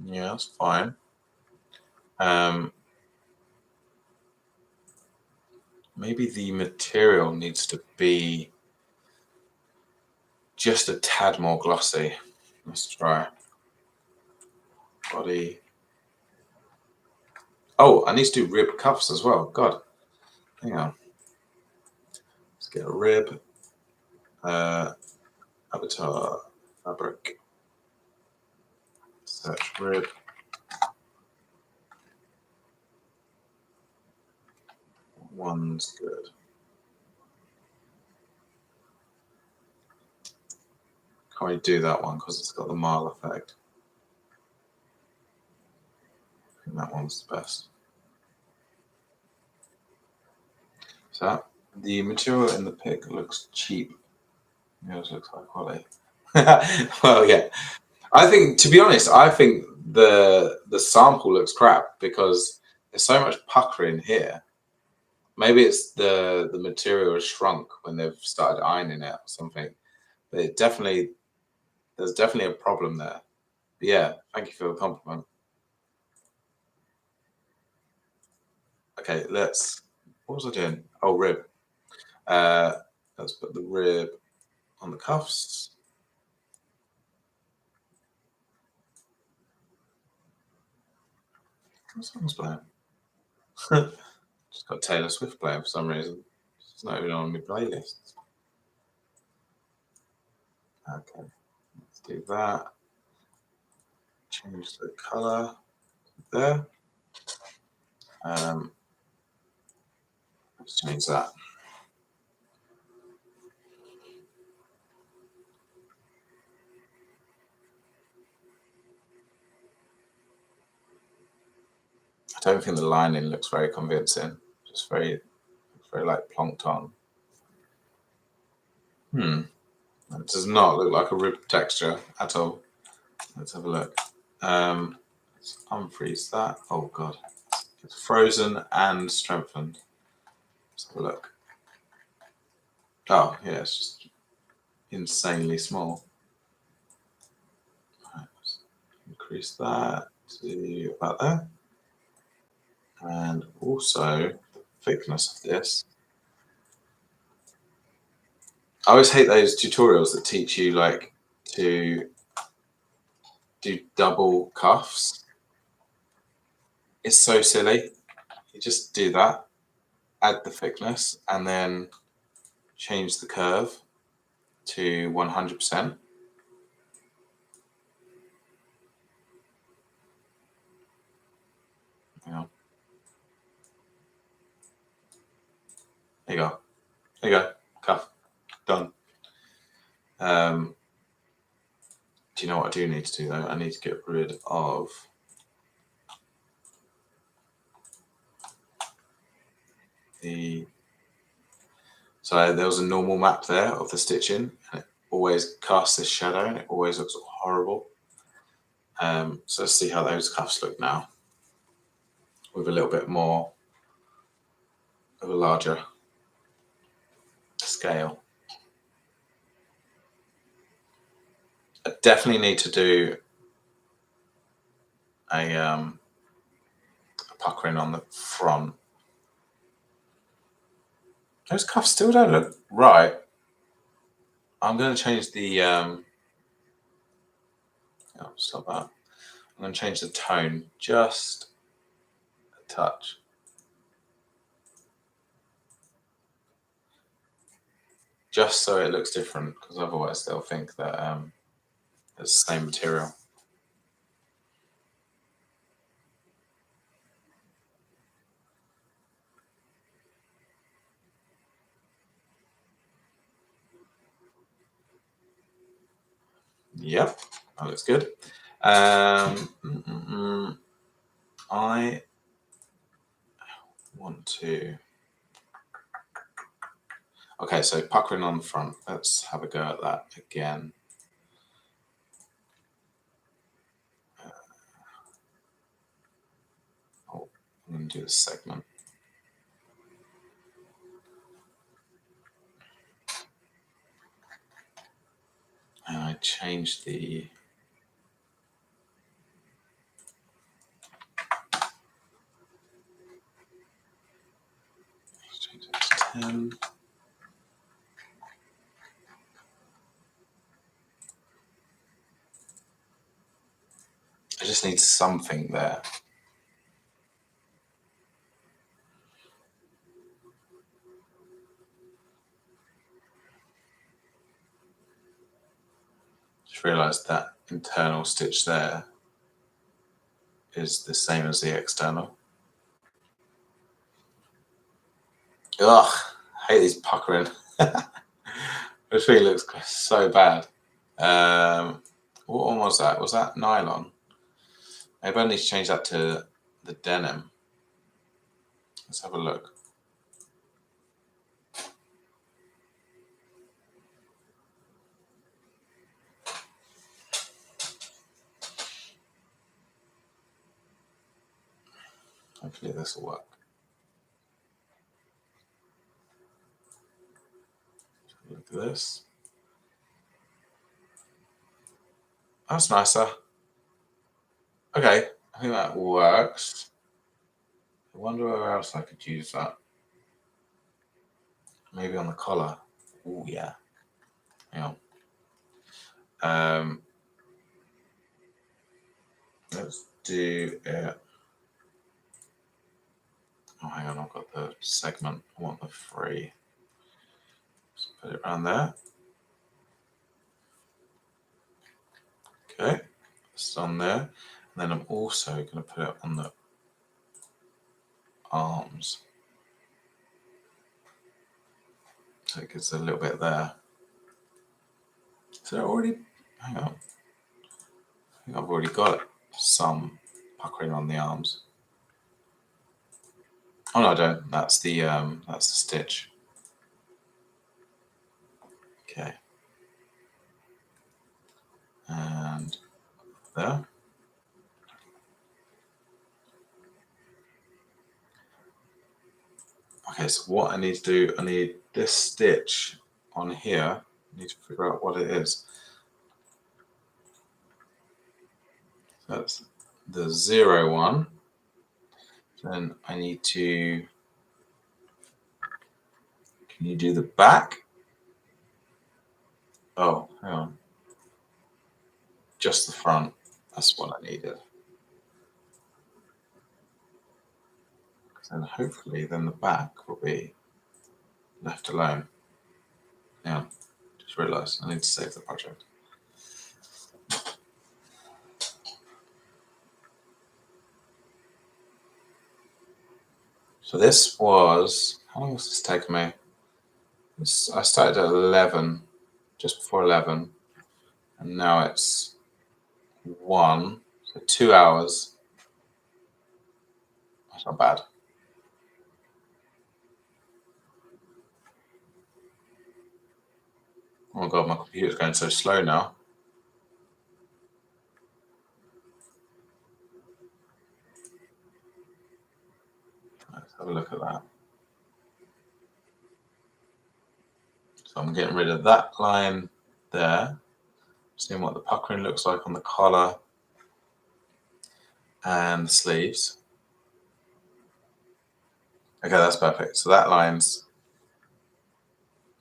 Yeah, that's fine. Maybe the material needs to be just a tad more glossy. Let's try. Body. Oh, I need to do rib cuffs as well. God, hang on. Let's get a rib. Avatar fabric. Search rib. One's good. Can't really do that one because it's got the mile effect. I think that one's the best. So the material in the pic looks cheap. Yours looks high quality. Well, yeah. I think, to be honest, I think the sample looks crap because there's so much puckering here. Maybe it's the material has shrunk when they've started ironing it or something. But there's definitely a problem there. But yeah, thank you for the compliment. Okay, what was I doing? Oh, rib. Let's put the rib on the cuffs. What song's playing? Just got Taylor Swift playing for some reason. It's not even on my playlist. Okay, let's do that. Change the color there. Let's change that. I don't think the lining looks very convincing. Just very like plonked on. It does not look like a rib texture at all. Let's have a look. Let's unfreeze that. Oh god, it's frozen and strengthened. Let's have a look. Oh yeah, it's just insanely small. Right, let's increase that to about there. And also the thickness of this. I always hate those tutorials that teach you like to do double cuffs. It's so silly. You just do that, add the thickness, and then change the curve to 100%. Yeah. There you go. There you go. Cuff. Done. Do you know what I do need to do though? I need to get rid of so there was a normal map there of the stitching, and it always casts this shadow, and it always looks horrible. So let's see how those cuffs look now, with a little bit more of a larger scale. I definitely need to do a puckering on the front. Those cuffs still don't look right. I'm going to change the stop that. I'm going to change the tone just a touch. Just so it looks different, because otherwise they'll think that it's the same material. Yep, that looks good. I want to. Okay, so puckering on the front. Let's have a go at that again. I'm going to do the segment. And I change the. Change it to 10. I just need something there. Just realised that internal stitch there is the same as the external. Ugh, I hate these puckering. This really looks so bad. What one was that? Was that nylon? Maybe I need to change that to the denim. Let's have a look. Hopefully this will work. Look at this. That's nicer. Okay, I think that works. I wonder where else I could use that. Maybe on the collar. Oh yeah. Yeah. Let's do it. Oh, hang on, I've got the segment. I want the free. Just put it around there. Okay, it's on there. And then I'm also going to put it on the arms. So it gets a little bit there. So already, hang on. I think I've already got some puckering on the arms. Oh no, I don't. That's the stitch. Okay. And there. Okay, so what I need to do, I need this stitch on here. I need to figure out what it is. That's the 0 one. Then I need to. Can you do the back? Oh, hang on. Just the front. That's what I needed. And hopefully then the back will be left alone. Yeah, just realised I need to save the project. So this was, how long was this taking me? I started at 11, just before 11, and now it's 1, so 2 hours. That's not bad. Oh my god, my computer's going so slow now. Let's have a look at that. So I'm getting rid of that line there, seeing what the puckering looks like on the collar and the sleeves. Okay, that's perfect. So that line's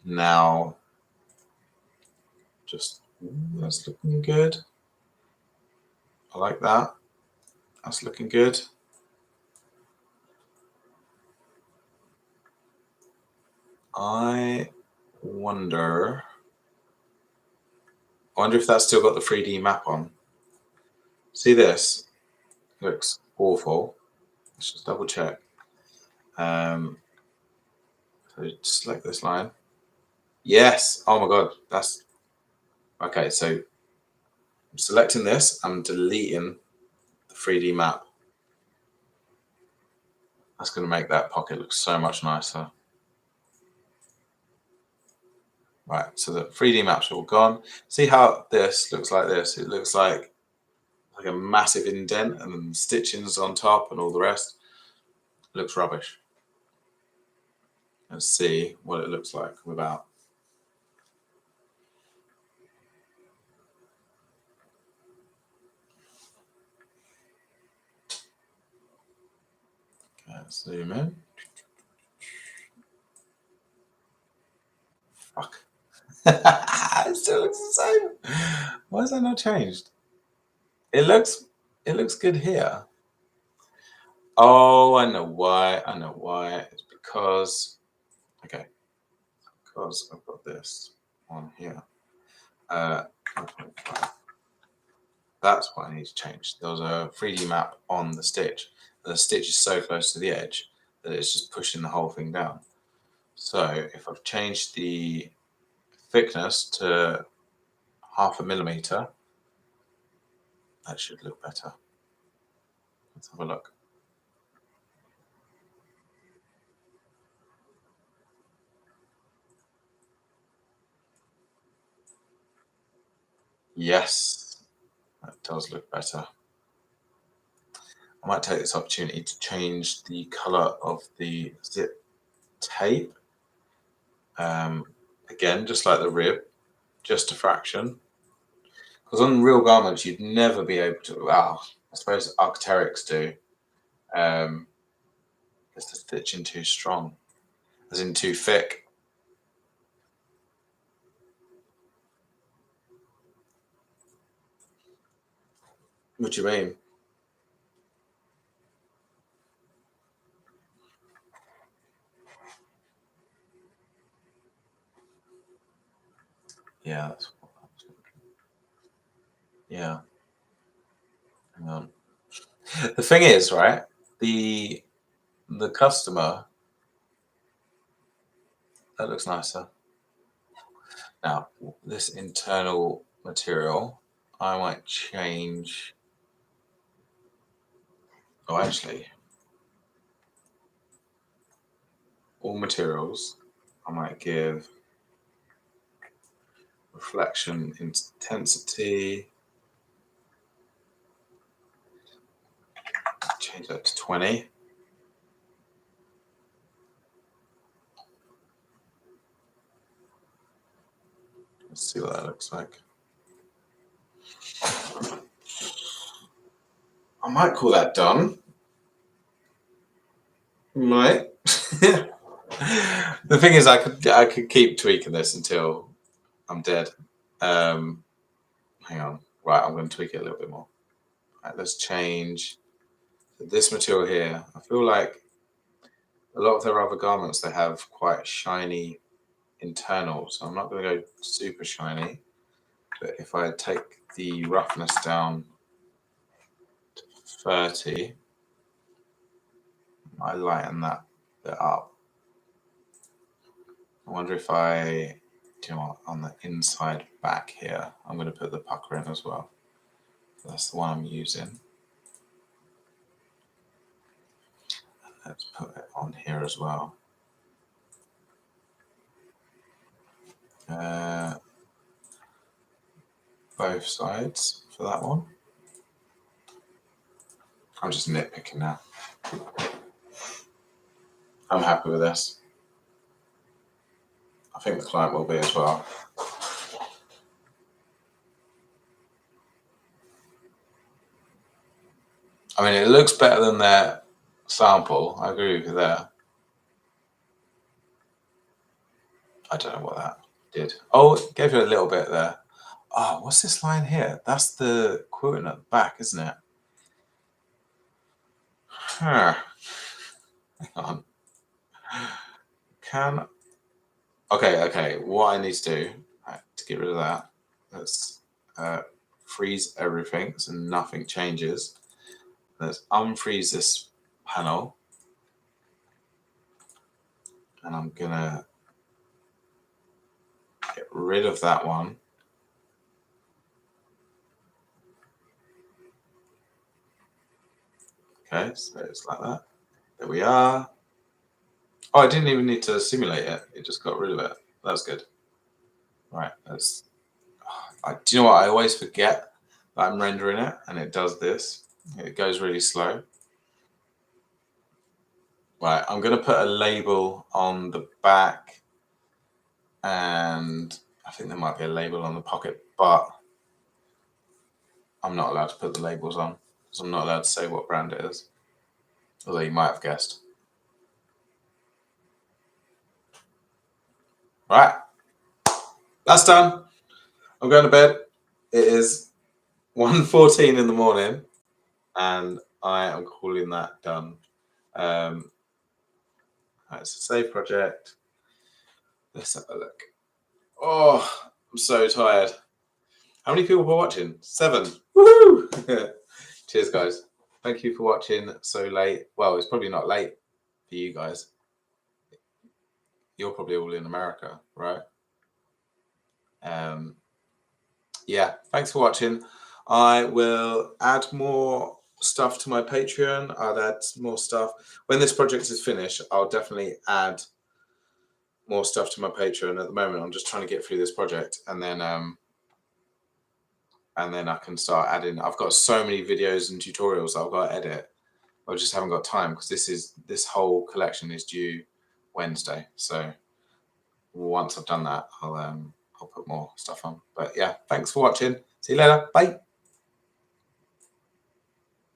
now just, that's looking good. I like that. That's looking good. I wonder if that's still got the 3D map on. See this? Looks awful. Let's just double check. So select this line. Yes. Oh my god. That's okay. So I'm selecting this. I'm deleting the 3D map. That's going to make that pocket look so much nicer. Right. So the 3D maps are all gone. See how this looks like this? It looks like a massive indent and then stitchings on top and all the rest. It looks rubbish. Let's see what it looks like without. Okay, zoom in. Fuck. It still looks the same. Why has that not changed? It looks good here. Oh, I know why. I know why. It's because, okay, because I've got this on here. 1.5. That's what I need to change. There was a 3D map on the stitch. The stitch is so close to the edge that it's just pushing the whole thing down. So if I've changed the thickness to 0.5 millimeter, that should look better. Let's have a look. Yes, that does look better. I might take this opportunity to change the color of the zip tape. Again, just like the rib, just a fraction. Because on real garments, you'd never be able to, well, I suppose Arc'teryx do. Is the stitching too strong? As in too thick? What do you mean? Yeah, that's what I was thinking. Yeah. Hang on. The thing is, right? The customer, that looks nicer. Now, this internal material, I might change. Oh, actually, all materials, I might give reflection intensity, change that to 20. Let's see what that looks like. I might call that done. Might. The thing is, I could keep tweaking this until I'm dead. Hang on. Right, I'm going to tweak it a little bit more. Right, let's change this material here. I feel like a lot of their other garments, they have quite shiny internals. So I'm not going to go super shiny. But if I take the roughness down to 30, I lighten that bit up. I wonder if I, do you know what, on the inside back here, I'm going to put the pucker in as well. So that's the one I'm using. Let's put it on here as well. Both sides for that one. I'm just nitpicking now. I'm happy with this. I think the client will be as well. I mean, it looks better than their sample. I agree with you there. I don't know what that did. Oh, it gave you a little bit there. Oh, what's this line here? That's the quilting at the back, isn't it? Huh. Hang on. Okay. What I need to do to get rid of that, let's freeze everything so nothing changes. Let's unfreeze this panel. And I'm gonna get rid of that one. Okay, so it's like that. There we are. Oh, I didn't even need to simulate it. It just got rid of it. That's good. Right, let's. Do you know what? I always forget that I'm rendering it, and it does this. It goes really slow. Right, I'm going to put a label on the back, and I think there might be a label on the pocket, but I'm not allowed to put the labels on, because I'm not allowed to say what brand it is. Although you might have guessed. Right, that's done. I'm going to bed. It is 1:14 in the morning, and I am calling that done. It's a save project. Let's have a look. Oh, I'm so tired. How many people were watching? 7. Woohoo! Cheers, guys. Thank you for watching so late. Well, it's probably not late for you guys. You're probably all in America, right? Yeah, thanks for watching. I will add more stuff to my Patreon. I'll add more stuff. When this project is finished, I'll definitely add more stuff to my Patreon. At the moment, I'm just trying to get through this project, and then I can start adding. I've got so many videos and tutorials I've got to edit. I just haven't got time because this whole collection is due Wednesday. So once I've done that, I'll put more stuff on. But yeah, thanks for watching. See you later. Bye.